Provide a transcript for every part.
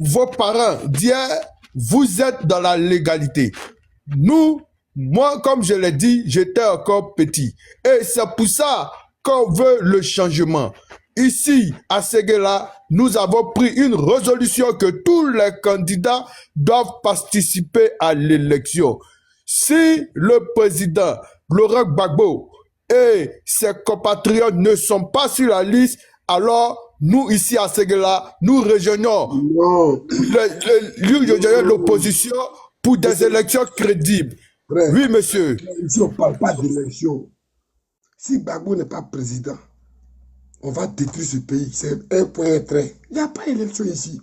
vos parents d'hier, vous êtes dans la légalité. Nous, moi, comme je l'ai dit, j'étais encore petit. Et c'est pour ça qu'on veut le changement. Ici, à Séguéla, nous avons pris une résolution que tous les candidats doivent participer à l'élection. Si le président Laurent Gbagbo et ses compatriotes ne sont pas sur la liste, alors nous, ici à Séguéla, nous rejoignons l'opposition pour des élections crédibles. Frère, Oui, monsieur. ici, on ne parle pas d'élection. Si Gbagbo n'est pas président, on va détruire ce pays. C'est un point trait. Il n'y a pas d'élection ici.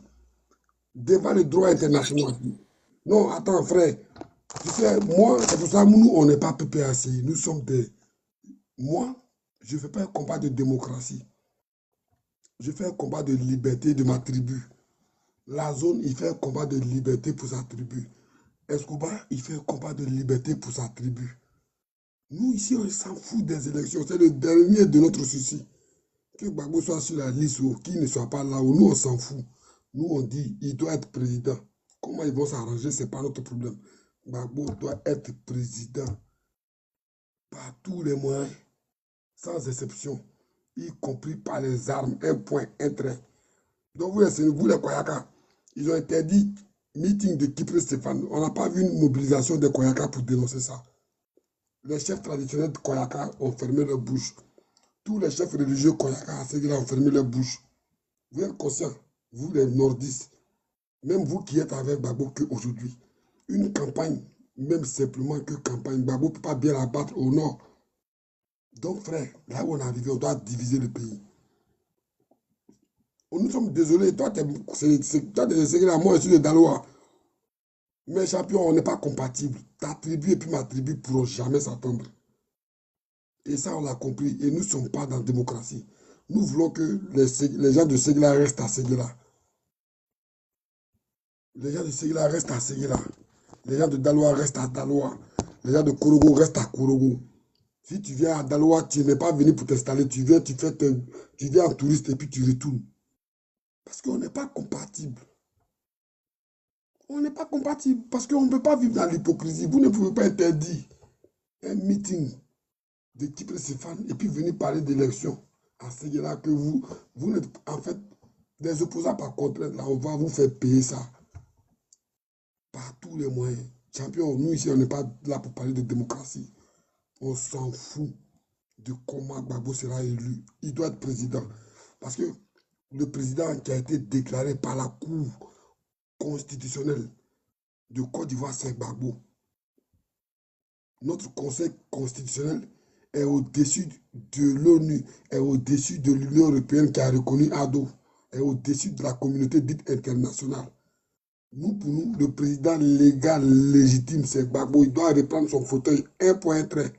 Devant le droit international. Non, attends, frère. Tu sais, moi, c'est pour ça que nous, on n'est pas PPAC. Nous sommes des... Moi, je ne fais pas un combat de démocratie. Je fais un combat de liberté de ma tribu. La zone, il fait un combat de liberté pour sa tribu. Escobar, il fait un combat de liberté pour sa tribu. Nous, ici, on s'en fout des élections. C'est le dernier de notre souci. Que Gbagbo soit sur la liste ou qu'il ne soit pas là, où nous, on s'en fout. Nous, on dit, il doit être président. Comment ils vont s'arranger, ce n'est pas notre problème. Gbagbo doit être président par tous les moyens, sans exception, y compris par les armes, un point, un trait. Donc, vous les Koyaka, ils ont interdit meeting de Kipre Stéphane. On n'a pas vu une mobilisation des Koyaka pour dénoncer ça. Les chefs traditionnels de Koyaka ont fermé leur bouche. Tous les chefs religieux Koyaka ont fermé leur bouche. Vous êtes conscients, vous les nordistes, même vous qui êtes avec Gbagbo qu'aujourd'hui, une campagne, même simplement que campagne, Gbagbo ne peut pas bien la battre au nord. Donc frère, là où on est arrivé, on doit diviser le pays. Nous sommes désolés, toi, c'est moi je suis de Daloa. Mais champion, on n'est pas compatibles. Ta tribu et puis ma tribu ne pourront jamais s'entendre. Et ça, on l'a compris. Et nous ne sommes pas dans la démocratie. Nous voulons que les gens de Séguéla restent à Séguéla. Les gens de Séguéla restent à Séguéla. Les gens de Daloa restent à Daloa. Les gens de Korogo restent à Korogo. Si tu viens à Daloa, tu n'es pas venu pour t'installer. Tu viens, tu viens en touriste et puis tu retournes. Parce qu'on n'est pas compatible. On n'est pas compatible. Parce qu'on ne peut pas vivre dans l'hypocrisie. Vous ne pouvez pas interdire un meeting de Kipre Stéphane et puis venir parler d'élection à Séguéla que vous n'êtes en fait des opposants par contrainte. Là, on va vous faire payer ça par tous les moyens. Champion, nous ici, on n'est pas là pour parler de démocratie. On s'en fout de comment Gbagbo sera élu. Il doit être président. Parce que le président qui a été déclaré par la Cour constitutionnelle de Côte d'Ivoire, c'est Gbagbo. Notre conseil constitutionnel est au-dessus de l'ONU, est au-dessus de l'Union européenne qui a reconnu ADO, est au-dessus de la communauté dite internationale. Nous, pour nous, le président légal, légitime, c'est Gbagbo. Il doit reprendre son fauteuil, un point trait.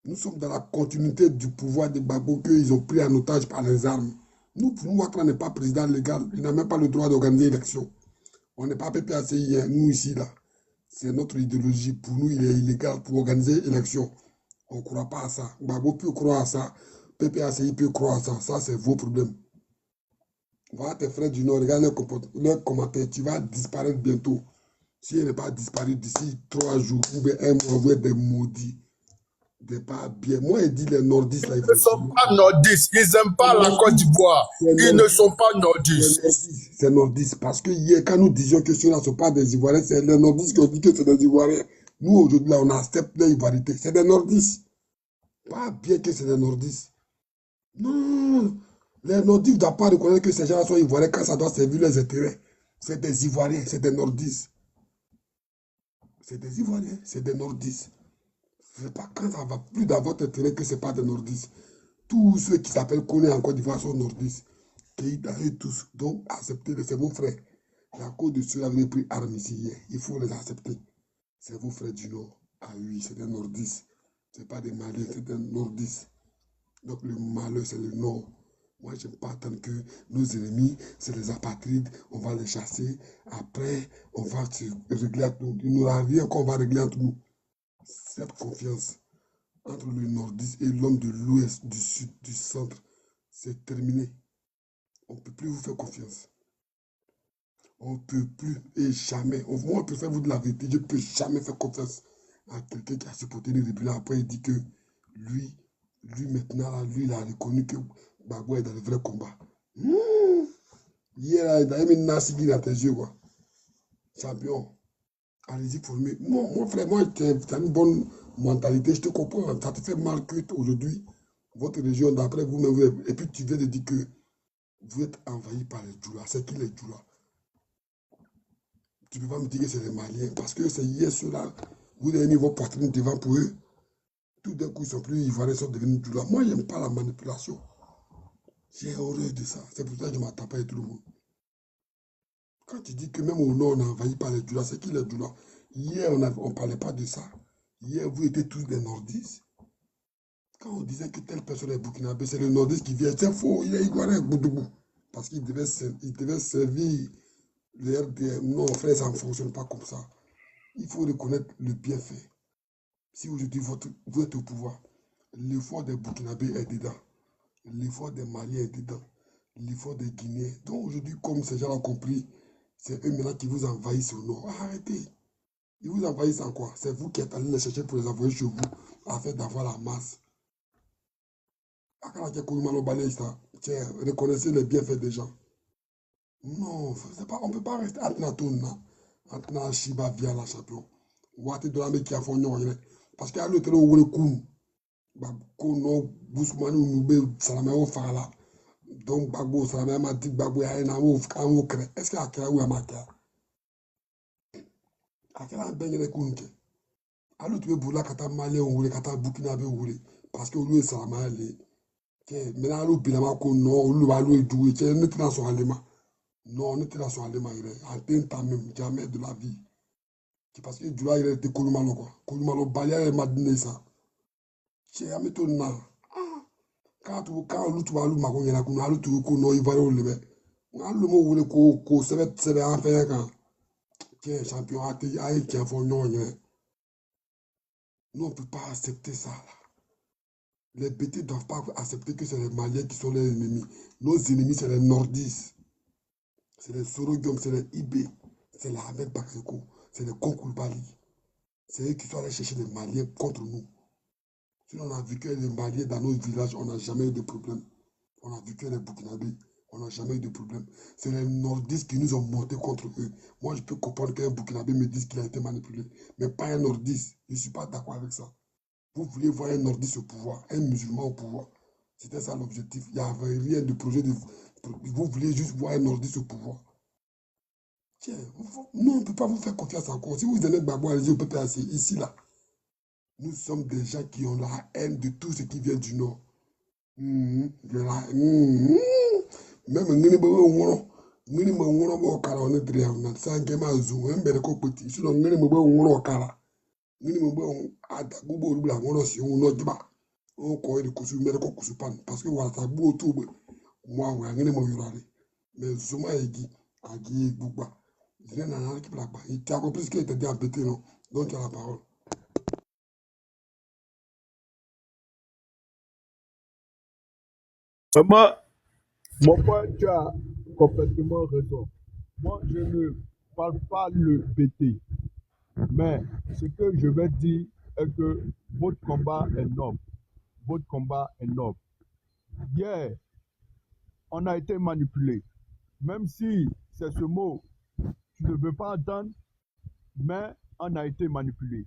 Nous sommes dans la continuité du pouvoir de Gbagbo qu'ils ont pris en otage par les armes. Nous, pour nous, Ouattara n'est pas président légal. Il n'a même pas le droit d'organiser l'élection. On n'est pas PPACI, hein, nous ici, là. C'est notre idéologie. Pour nous, il est illégal pour organiser l'élection. On ne croit pas à ça. Gbagbo peut croire à ça. PPACI peut croire à ça. Ça, c'est vos problèmes. Voilà tes frères du Nord, regarde leurs commentaires. Tu vas disparaître bientôt. Si elle n'est pas disparu d'ici 3 jours ou bien 1 mois, vous êtes des maudits. Des pas bien. Moi, il dit les nordistes là. Ils ne sont pas nordistes. Ils n'aiment pas la Côte d'Ivoire. Ils ne sont pas nordistes. C'est nordiste. Parce que hier, quand nous disions que ceux-là ne sont pas des Ivoiriens, c'est les nordistes qui ont dit que c'est des Ivoiriens. Nous, aujourd'hui, là, on accepte l'ivoirité. C'est des nordistes. Pas bien que c'est des nordistes. Non. Les nordistes ne doivent pas reconnaître que ces gens-là sont ivoiriens quand ça doit servir les intérêts. C'est des Ivoiriens, c'est des nordistes. C'est des Ivoiriens, c'est des nordistes. C'est pas quand ça va plus dans votre intérêt que ce n'est pas des nordistes. Tous ceux qui s'appellent Koné en Côte d'Ivoire sont nordistes. Et tous. Donc, acceptez-les, c'est vos frères. La cause de ceux-là avaient pris armes ici hier. Il faut les accepter. C'est vos frères du Nord. Ah oui, c'est des nordistes. Ce n'est pas des Maliens, c'est des nordistes. Donc, le malheur, c'est le Nord. Moi, je n'aime pas attendre que nos ennemis, c'est les apatrides, on va les chasser. Après, on va se régler entre nous. Il n'y aura rien qu'on va régler entre nous. Cette confiance entre le nordiste et l'homme de l'ouest, du sud, du centre, c'est terminé. On ne peut plus vous faire confiance. On ne peut plus et jamais. Moi, je préfère vous dire la vérité. Je ne peux jamais faire confiance à quelqu'un qui a supporté le début. Là, après, il dit que lui maintenant, là, lui, il a reconnu que Gbagbo est dans le vrai combat. Hier, là, il a mis une Nassigui dans tes yeux, quoi. Champion. Allez-y, formez. Moi, frère, moi, tu as une bonne mentalité. Je te comprends. Ça te fait mal que aujourd'hui, votre région, d'après vous-même, et puis tu viens de dire que vous êtes envahi par les Djoula. C'est qui les Djoula? Tu ne peux pas me dire que c'est les Maliens. Parce que c'est hier, ceux-là, vous avez mis vos poitrines devant pour eux. Tout d'un coup, ils sont plus ivoiriens, ils sont devenus Djoula. Moi, je n'aime pas la manipulation. J'ai horreur de ça. C'est pour ça que je m'attends pas à tout le monde. Quand tu dis que même au nord, on est envahi par les Djoula, c'est qui les Djoula? Hier, on ne parlait pas de ça. Hier, vous étiez tous des nordistes. Quand on disait que telle personne est burkinabé, c'est le nordiste qui vient. C'est faux, il est ivoirien, Boudoubou. Parce qu'il devait servir le RDM. Non, frère, ça ne fonctionne pas comme ça. Il faut reconnaître le bienfait. Si aujourd'hui vous êtes au pouvoir, l'effort des Burkinabés est dedans. L'effort des Maliens est dedans. L'effort des Guinéens. Donc aujourd'hui, comme ces gens ont compris, c'est eux maintenant qui vous envahissent au nord. Arrêtez. Ils vous envahissent en quoi? C'est vous qui êtes allés les chercher pour les envoyer chez vous afin d'avoir la masse. Reconnaissez les bienfaits des gens. Non, on ne peut pas rester à Tnatouna. Atna Shiba via la champion. Wati de la mec qui a fait un parce qu'il y a l'autre où le coup. Kono, Boussoumani ou Noubé, Salameo Fala. Donc, Bagbo, Salameo m'a dit Bagbo, il y a un mot crée. Est-ce qu'il y a un créé ou un maquia? À quel âge ben il alors tu veux bouler kata malien ou kata burkinabé ou parce que lui c'est la malien maintenant le bilan ko non lui va lui doué tu ne t'en son allemand non ne t'en son allemand il est en temps même jamais de la vie parce que du là il était kolumalo quoi kolumalo balia et madine ça c'est à mettre na quand l'autre va lui mago yana ko na l'autre ko non il va le lever on le mot voulait ko c'est en fait quand tiens champion a qui a fait non nous on peut pas accepter ça là. Les BT ne doivent pas accepter que c'est les Maliens qui sont les ennemis. Nos ennemis, c'est les Nordistes. C'est les Sorogium, c'est les IB. C'est les Ahmed Bakayoko. C'est les Konkulbali. C'est eux qui sont allés chercher les Maliens contre nous. Si on a vu que les Maliens dans nos villages, on n'a jamais eu de problème. On a vu que les Burkinabés, on n'a jamais eu de problème. C'est les Nordistes qui nous ont monté contre eux. Moi, je peux comprendre qu'un Burkinabé me dise qu'il a été manipulé. Mais pas un Nordiste. Je ne suis pas d'accord avec ça. Vous voulez voir un nordiste au pouvoir, un musulman au pouvoir. C'était ça l'objectif. Il n'y avait rien de projet de... Vous voulez juste voir un nordiste au pouvoir. Tiens, nous, on ne peut pas vous faire confiance encore. Si vous allez Gbagbo, allez-y au PPAC, ici, là. Nous sommes des gens qui ont la haine de tout ce qui vient du Nord. Même nini mo gbe ada gbogbo olugbo àwọn ọ̀rọ̀ sí òun náà jọba òun kọ èdè kùsù mẹ́rẹ́kọ̀ kùsù pan parce que wà á gbó tó gbé mo àwọn àgbẹ̀ mo yọrọ rẹ̀ mais zoma egi agi gbogbo ìdílé nàá náà kíkọ́ àgbà ìtì àkọ́ plus que ìtẹ̀dí àbẹ̀tẹ̀ náà donc tu as la parole. Vraiment, mon père, tu as complètement raison. Moi, je ne parle pas le BT, mais ce que je vais dire est que votre combat est noble. Votre combat est noble. Hier, on a été manipulé. Même si c'est ce mot, tu ne veux pas entendre, mais on a été manipulé.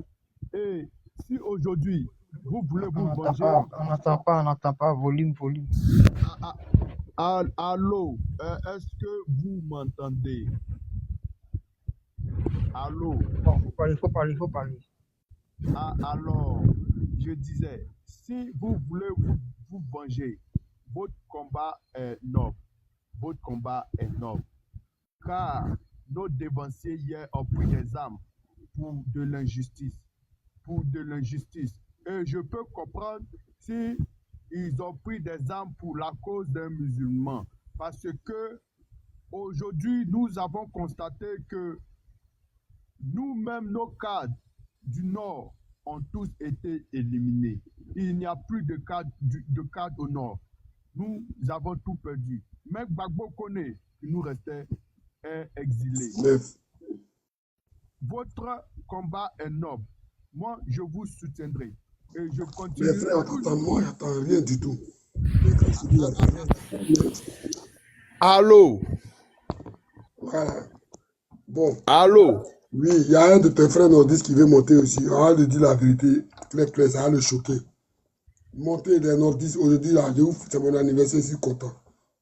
Et si aujourd'hui, vous voulez vous venger... On n'entend pas, volume. Allô, est-ce que vous m'entendez? Allô? Bon, faut parler. Alors, je disais, si vous voulez vous venger, votre combat est noble. Votre combat est noble. Car nos dévanciers hier ont pris des armes pour de l'injustice. Et je peux comprendre si ils ont pris des armes pour la cause d'un musulman. Parce que aujourd'hui, nous avons constaté que nous-mêmes, nos cadres du Nord ont tous été éliminés. Il n'y a plus de cadres au Nord. Nous avons tout perdu. Mais Gbagbo connaît qu'il nous restait un exilé. Mais, Votre combat est noble. Moi, je vous soutiendrai. Et je mes continuerai frères, toujours. moi, j'attends rien du tout. Mais quand je dis la vérité, Allô? voilà. Bon, Allô? oui, il y a un de tes frères nordistes qui veut monter aussi. On va lui dire la vérité. Clair, ça va le choquer. Monter les nordistes aujourd'hui, là, c'est mon anniversaire, je suis content.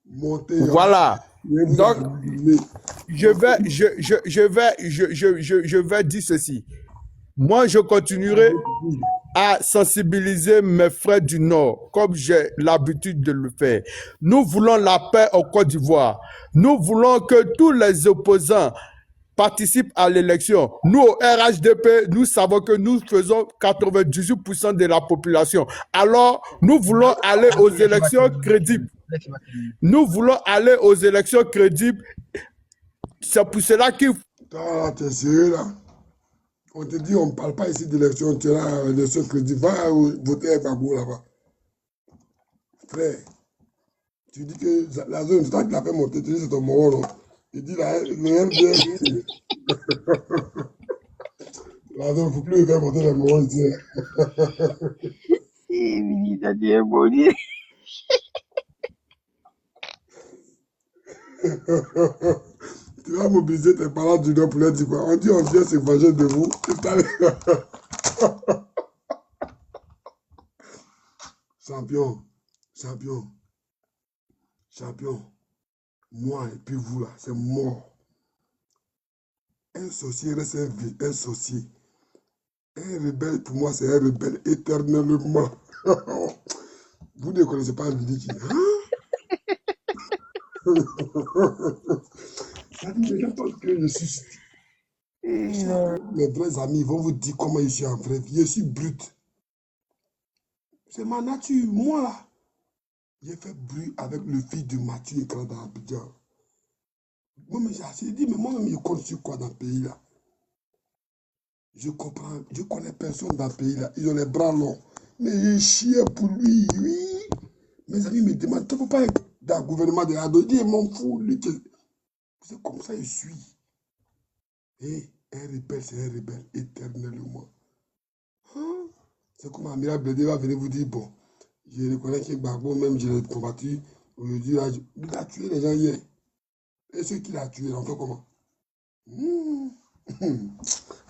Monter, Voilà. Donc, mais, je vais dire ceci. Moi, je continuerai à sensibiliser mes frères du Nord, comme j'ai l'habitude de le faire. Nous voulons la paix au Côte d'Ivoire. Nous voulons que tous les opposants participent à l'élection. Nous, au RHDP, nous savons que nous faisons 98% de la population. Alors, nous voulons aller aux élections crédibles. Nous voulons aller aux élections crédibles. C'est pour cela qu'il toi, t'es sérieux, là? On te dit, on ne parle pas ici d'élection, tu as l'élection crédit. Va voter avec Babou là-bas. Frère, tu dis que la zone, c'est toi qui l'as fait monter, tu dis c'est ton moron, non? Il dit, le MDR, la zone, il ne faut plus faire monter les morons ici. Tu vas mobiliser tes parents du Nord pour leur dire quoi? On dit, on vient se venger de vous. Champion, champion, champion. Moi et puis vous là, c'est mort. Un sorcier reste un sorcier. Un rebelle, pour moi, c'est un rebelle éternellement. Vous ne connaissez pas un Vidi. Les gens pensent que je suis... Mes vrais amis vont vous dire comment je suis en vrai. Je suis brut. C'est ma nature. Moi, là, j'ai fait bruit avec le fils de Mathieu Écran dans Abidjan. Moi, mais j'ai assez dit, mais moi-même, je compte sur quoi dans le pays, là? Je comprends, je connais personne dans le pays, là. Ils ont les bras longs. Mais je chiais pour lui, oui. Mes amis me demandent, tu ne peux pas être dans le gouvernement de Ado. Je dis, m'en fous, lui. C'est comme ça, je suis. Et un rebelle, c'est un rebelle éternellement. Hein? C'est comme Amira Blédé va venir vous dire, bon, je reconnais que Gbagbo, même je l'ai combattu. Aujourd'hui, il a tué les gens hier. Et ceux qui l'ont tué, on fait comment?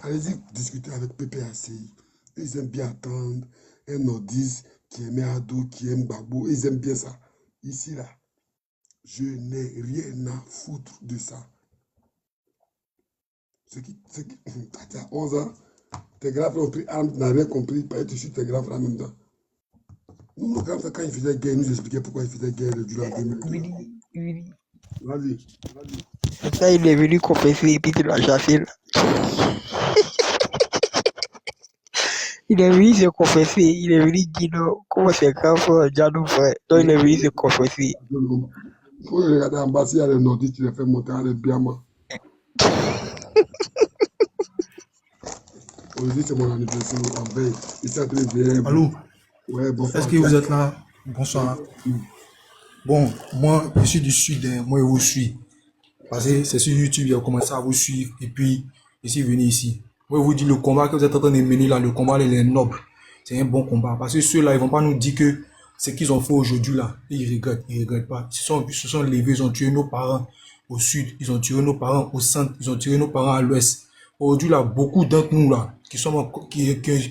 Allez-y discuter avec PPACI. Ils aiment bien attendre. Un nordiste qui aime Ado, qui aime Gbagbo, ils aiment bien ça. Ici, là, je n'ai rien à foutre de ça. Tu as 11 ans, tes grands frères ont pris armes, tu n'as rien compris, pas être sur tes grands frères en même temps. Nous, nos grands frères, quand ils faisaient guerre, ils nous expliquaient pourquoi ils faisaient guerre le jour en 2002. Vas-y. Ça, il est venu confesser et puis tu l'as chassé là. Il est venu se confesser. Il est venu dire non. Comment c'est grave, Diano frère. Donc il est venu se confesser. Il faut regarder en bas, s'il y a les nordistes, tu les fais monter à l'Ebiama. Aujourd'hui, c'est mon anniversaire en veille. Il s'est en train de venir. Allô, Ouais, bonsoir. est-ce que vous êtes là? Bonsoir. Bon, moi, je suis du sud, hein. Moi, je vous suis. Parce que c'est sur YouTube, j'ai commencé à vous suivre et puis je suis venu ici. Moi, je vous dis, le combat que vous êtes en train de mener là, le combat, il est noble. C'est un bon combat. Parce que ceux-là, ils vont pas nous dire que ce qu'ils ont fait aujourd'hui là, ils regrettent pas. Ils se sont levés, ils ont tué nos parents au sud, ils ont tué nos parents au centre, ils ont tué nos parents à l'ouest. Aujourd'hui là, beaucoup d'entre nous là, qui ont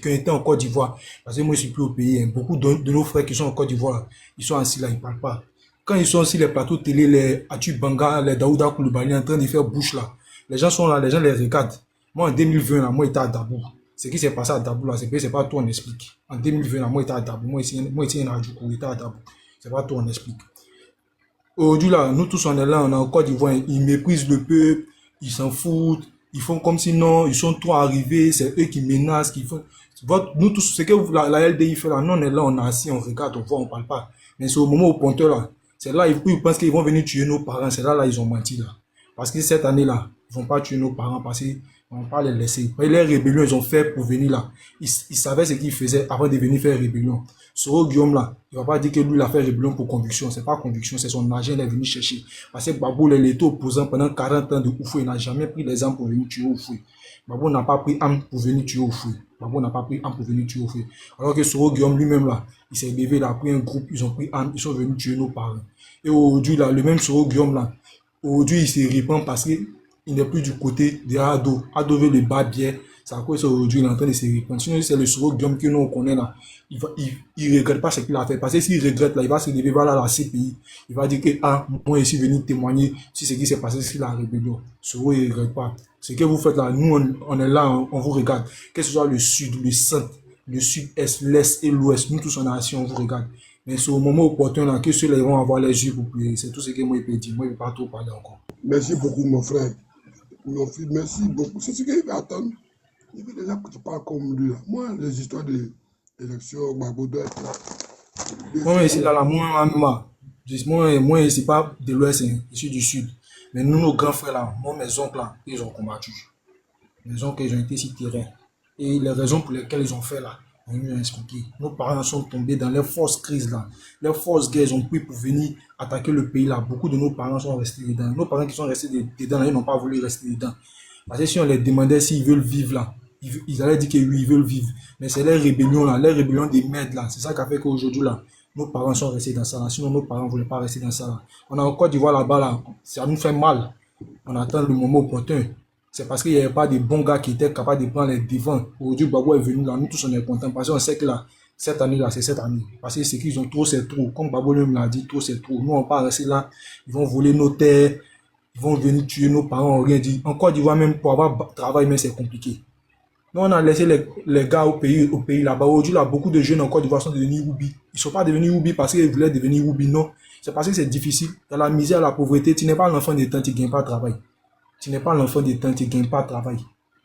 été en Côte d'Ivoire, parce que moi je suis plus au pays, hein, beaucoup de nos frères qui sont en Côte d'Ivoire, ils sont assis là, ils parlent pas. Quand ils sont sur les plateaux télé, les Atu Banga, les Daouda Koulibaly en train de faire bouche là, les gens sont là, les gens les regardent. Moi en 2020 là, moi j'étais à Dabou. Ce qui s'est passé à Dabou là, c'est pas tout on explique. En 2020 là, moi j'étais à Dabou, moi ici en Adjoukou, j'étais à Dabou. C'est pas tout on explique. Aujourd'hui là, nous tous on est là, on est en Côte d'Ivoire, ils méprisent le peuple, ils s'en foutent, ils font comme si non, ils sont trop arrivés, c'est eux qui menacent, qui font. Nous tous, ce que la LDI fait là, nous on est là, on est assis, on regarde, on voit, on parle pas. Mais c'est au moment où pointeur là, c'est là où ils pensent qu'ils vont venir tuer nos parents, c'est là ils ont menti là. Parce que cette année là, ils vont pas tuer nos parents parce que On va pas les laisser. Mais les rébellions, ils ont fait pour venir là. Ils savaient ce qu'ils faisaient avant de venir faire rébellion. Soro Guillaume là, il va pas dire que lui, il a fait rébellion pour conviction. C'est pas conviction, c'est son agent, il est venu chercher. Parce que Gbagbo, il était opposant pendant 40 ans de Oufou. Il n'a jamais pris les armes pour venir tuer Oufou. Gbagbo n'a pas pris armes pour venir tuer Oufou. Gbagbo n'a pas pris armes pour venir tuer Oufou. Alors que Soro Guillaume lui-même là, il s'est levé, il a pris un groupe, ils ont pris armes, ils sont venus tuer nos parents. Et aujourd'hui là, le même Soro Guillaume là, aujourd'hui il se répand parce que il n'est plus du côté de Ado. Ado veut le bas bien. C'est à cause aujourd'hui il est en train de se répandre. Sinon, c'est le Soro Guillaume que nous on connaît là. Il regrette pas ce qu'il a fait. Parce que s'il regrette là, il va se lever, va là à la CPI. Il va dire que, ah, moi ici venu témoigner sur ce qui s'est passé sur la rébellion. Soro, il regrette pas. Ce que vous faites là, nous on est là, on vous regarde. Que ce soit le sud, le centre, le sud-est, l'est et l'ouest, nous tous on est assis, on vous regarde. Mais c'est au moment opportun là que ceux-là vont avoir les yeux pour prier. C'est tout ce que moi je peux dire. Moi je ne vais pas trop parler encore. Merci beaucoup, mon frère. Mon fils, merci beaucoup. C'est ce qu'il va attendre. Il veut déjà que tu parles comme lui. Là. Moi, les histoires d'élection, Gbagbo doit être là. Moi, ici, là, moi, je ne suis pas de l'ouest, hein, je suis du sud. Mais nous, nos grands frères là, moi, mes oncles là, ils ont combattu. Mes oncles, ils ont été sur terrain. Et les raisons pour lesquelles ils ont fait là, on nous a expliqué. Nos parents sont tombés dans les forces crises là. Les forces guerres, ils ont pris pour venir attaquer le pays là. Beaucoup de nos parents sont restés dedans. Nos parents qui sont restés dedans là, ils n'ont pas voulu rester dedans. Parce que si on les demandait s'ils veulent vivre là, ils allaient dire que oui, ils veulent vivre. Mais c'est les rébellions là, les rébellions des maîtres là. C'est ça qui a fait qu'aujourd'hui là, nos parents sont restés dans ça là. Sinon, nos parents ne voulaient pas rester dans ça là. On a en Côte d'Ivoire là-bas là, ça nous fait mal. On attend le moment opportun. C'est parce qu'il n'y avait pas de bons gars qui étaient capables de prendre les devants. Aujourd'hui, Gbagbo est venu là, nous tous on est contents parce qu'on sait que là, cette année là, c'est cette année. Parce que ce qu'ils ont trop, c'est trop. Comme Gbagbo lui l'a dit, trop, c'est trop. Nous, on va pas rester là. Ils vont voler nos terres. Ils vont venir tuer nos parents, on rien dit. En Côte d'Ivoire, même pour avoir travail, mais c'est compliqué. Nous, on a laissé les gars au pays là-bas. Aujourd'hui, là, beaucoup de jeunes en Côte d'Ivoire sont devenus Oubi. Ils ne sont pas devenus Oubi parce qu'ils voulaient devenir Oubi, non. C'est parce que c'est difficile. Dans la misère, la pauvreté, tu n'es pas l'enfant des temps, tu ne gagnes pas de travail. Tu n'es pas l'enfant des temps, tu ne gagnes pas de travail.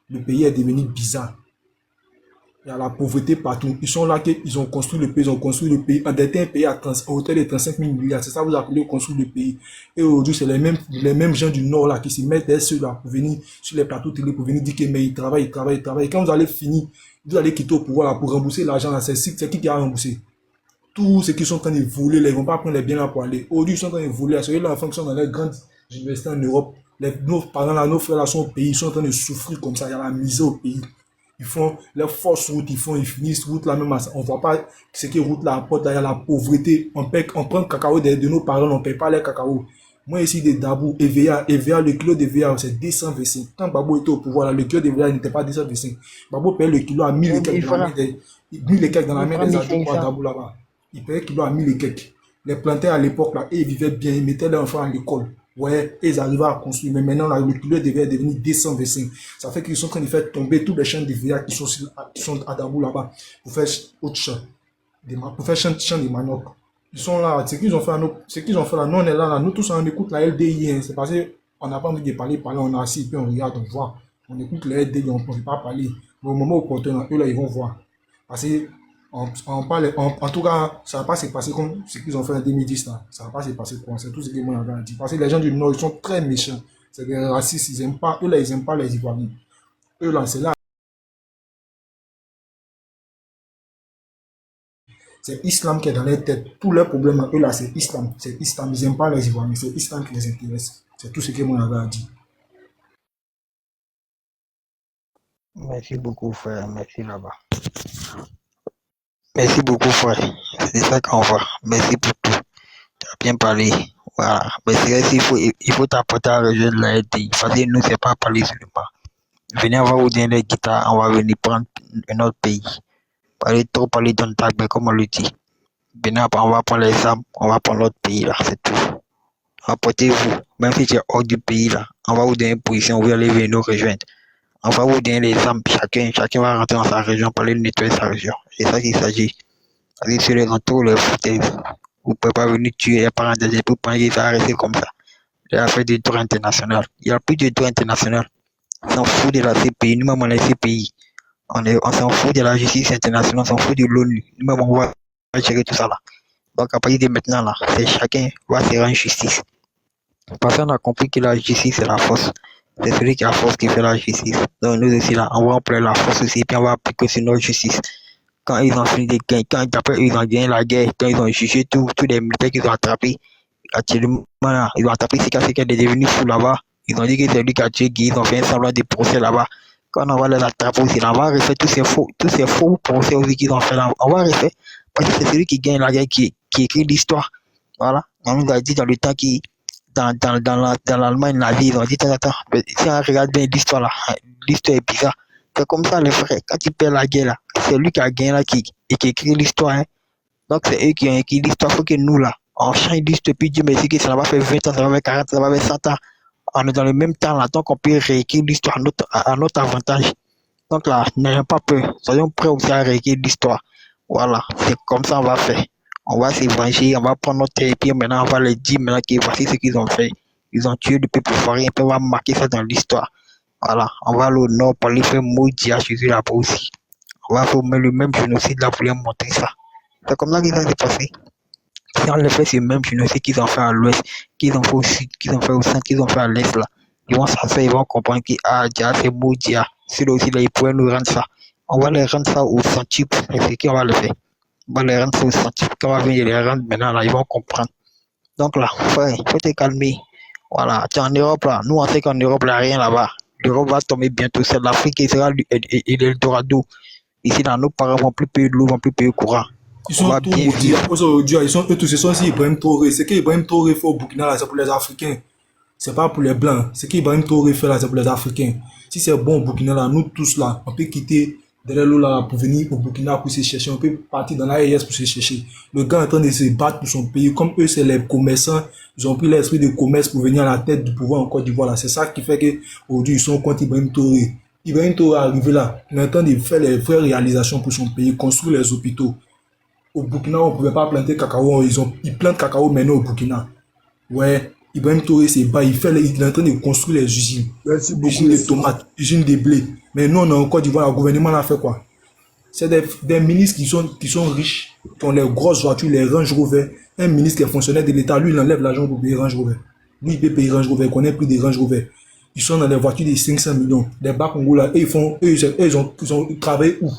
Le pays est devenu bizarre. Il y a la pauvreté partout. Ils sont là, ils ont construit le pays, ils ont construit le pays. Endetté un pays à hauteur de 35 000 milliards. C'est ça que vous appelez construire le pays. Et aujourd'hui, c'est les mêmes gens du Nord là qui se mettent des ceux là pour venir sur les plateaux télé, pour venir dire que mais ils travaillent, ils travaillent, ils travaillent. Et quand vous allez finir, vous allez quitter au pouvoir là pour rembourser l'argent là. C'est qui a remboursé? Tous ceux qui sont en train de voler, là, ils ne vont pas prendre les biens là pour aller. Aujourd'hui, ils sont en train de voler. C'est les enfants qui sont dans les grandes universités en Europe. Nos parents là, nos frères là sont au pays, ils sont en train de souffrir comme ça. Il y a la misère au pays. Ils font les fausses routes, ils finissent route là même. On ne voit pas ce qui route là apporte. Là, il y a la pauvreté. On prend le cacao de nos parents, on ne paye pas les cacao. Moi ici de Dabou, EVA, le kilo de EVA c'est 225. Quand Gbagbo était au pouvoir, là, le kilo de EVA n'était pas 225. Gbagbo paye le kilo à 1000 et quelques dans la main des adultes à Dabou là-bas. Il payait le kilo à 1000 et quelques. Les plantaient à l'époque là, et ils vivaient bien, ils mettaient leurs enfants à l'école. Ouais, et ils arrivaient à construire. Mais maintenant, là, le kilo devait devenir 225. Ça fait qu'ils sont en train de faire tomber tous les champs de VA qui sont à Dabou là-bas pour faire autre champ. Pour faire champ de manioc. Ils sont là. Ce qu'ils ont fait là, nous on est là, nous tous on écoute la LDI. Hein. C'est parce qu'on n'a pas envie de parler, on est assis, puis on regarde, on voit. On écoute la LDI, on ne peut pas parler. Mais au moment opportun, eux là, ils vont voir. Parce que en tout cas, ça ne va pas se passer comme ce qu'ils ont fait en 2010 là. Ça ne va pas se passer comme c'est tout ce que moi j'avais dit. Parce que les gens du Nord, ils sont très méchants. C'est des racistes, ils n'aiment pas, eux là, ils n'aiment pas les Ivoiriens. Eux là, c'est là. C'est l'islam qui est dans leur tête. Tous leurs problèmes, eux là, c'est l'islam. C'est l'islam. Ils n'aiment pas les Ivoiriens. C'est l'islam qui les intéresse. C'est tout ce que moi j'avais dit. Merci beaucoup, frère. Merci là-bas. Merci beaucoup, frère. C'est ça qu'on voit. Merci pour tout. Tu as bien parlé. Voilà. Mais c'est vrai, il faut t'apporter à rejoindre la LDI. Parce que nous, c'est pas parler seulement. Venez, on va vous donner les guitares. On va venir prendre un autre pays. Parler dans le tag, comme on le dit. Venez, on va prendre les armes. On va prendre l'autre pays, là. C'est tout. Apportez-vous. Même si tu es hors du pays, là. On va vous donner une position. Vous allez venir nous rejoindre. On va vous donner les armes. Chacun va rentrer dans sa région pour aller nettoyer sa région. C'est ça qu'il s'agit. Allez sur les retours, les foutez. Vous ne pouvez pas venir tuer les parents des époux pour ça va rester comme ça. Il a fait du droit international. Il n'y a plus de droit international. On s'en fout de la CPI. Nous-mêmes, on est CPI. On s'en fout de la justice internationale. On s'en fout de l'ONU. Nous-mêmes, on va gérer tout ça là. Donc, à partir de maintenant, là, c'est chacun va se rendre justice. Parce qu'on a compris que la justice, c'est la force. C'est celui qui a force qui fait la justice. Donc nous aussi là, on va employer la force aussi, puis on va appliquer sur notre justice. Quand ils ont fini de gagner, quand après ils ont gagné la guerre, quand ils ont jugé tous les militaires qu'ils ont attrapés, actuellement là, ils ont attrapé ce qui est devenu fou là-bas. Ils ont dit que c'est lui qui a tué Guy, ils ont fait un semblant de procès là-bas. Quand on va les attraper aussi, là, on va refaire tous ces faux procès aussi qu'ils ont fait là. On va refaire, parce que c'est celui qui gagne la guerre qui écrit l'histoire. Voilà. On nous a dit dans le temps qui dans l'Allemagne nazie, ils ont dit attends, si on regarde bien l'histoire là, l'histoire est bizarre. C'est comme ça les frères, quand tu perds la guerre là, c'est lui qui a gagné là qui écrit l'histoire. Hein. Donc c'est eux qui ont écrit l'histoire, faut que nous là, on change l'histoire, puis Dieu merci que ça va faire 20 ans, ça va faire 40, ça va faire 100 ans. On est dans le même temps là, donc on peut réécrire l'histoire à notre avantage. Donc là, n'ayons pas peur, soyons prêts aussi à réécrire l'histoire. Voilà, c'est comme ça on va faire. On va s'évanger, on va prendre notre épée, maintenant on va les dire maintenant que voici ce qu'ils ont fait. Ils ont tué le peuple foiré, et puis on va marquer ça dans l'histoire. Voilà, on va aller au nord pour aller faire maudit à Jésus là-bas aussi. On va faire le même génocide là pour leur montrer ça. C'est comme ça que ça s'est passé. Si on les fait ce même génocide qu'ils ont fait à l'ouest, qu'ils ont fait au sud, qu'ils ont fait au centre, qu'ils ont fait à l'est là, ils vont s'asseoir, ils vont comprendre que Dia c'est maudit. Celui aussi là, ils pourraient nous rendre ça. On va les rendre ça au centuple, c'est ce qu'on va le faire. On va les rendre ça au centuple. Quand on va venir les rendre maintenant là, ils vont comprendre. Donc là, frère, il faut te calmer. Voilà, tu es en Europe là, nous on sait qu'en Europe il n'y a rien là-bas. L'Europe va tomber bientôt, c'est l'Afrique qui sera l'Eldorado. Ici là, nos parents vont plus payer de l'eau, vont plus payer le courant. Ils sont tous maudits. Ils sont eux tous, ce sont aussi Ibrahim Touré. Ce qu'Ibrahim Touré fait au Burkina là, c'est pour les Africains. C'est pas pour les Blancs. Ce qu'Ibrahim Touré fait là, c'est pour les Africains. Si c'est bon au Burkina là, nous tous là, on peut quitter derrière l'eau là pour venir au Burkina pour se chercher. On peut partir dans la l'AES pour se chercher. Le gars est en train de se battre pour son pays. Comme eux, c'est les commerçants. Ils ont pris l'esprit de commerce pour venir à la tête du pouvoir en Côte d'Ivoire là. C'est ça qui fait que aujourd'hui ils sont contre Ibrahim Touré. Ibrahim Touré est arrivé là. Il est en train de faire les vraies réalisations pour son pays, construire les hôpitaux. Au Burkina, on ne pouvait pas planter cacao. Ils plantent cacao maintenant au Burkina. Ouais, Ibrahim Touré, c'est bas. Il est en train de construire les usines. Merci beaucoup. Usines de tomates, usines de blé. Mais nous, on est en Côte d'Ivoire, le gouvernement a fait quoi? C'est des ministres qui sont riches, qui ont les grosses voitures, les Range Rover. Un ministre qui est fonctionnaire de l'État, lui, il enlève l'argent pour payer Range Rover. Lui, il peut payer Range Rover, il connaît plus des Range Rover. Ils sont dans les voitures de 500 millions. Des bas Congo là, ils ont travaillé où?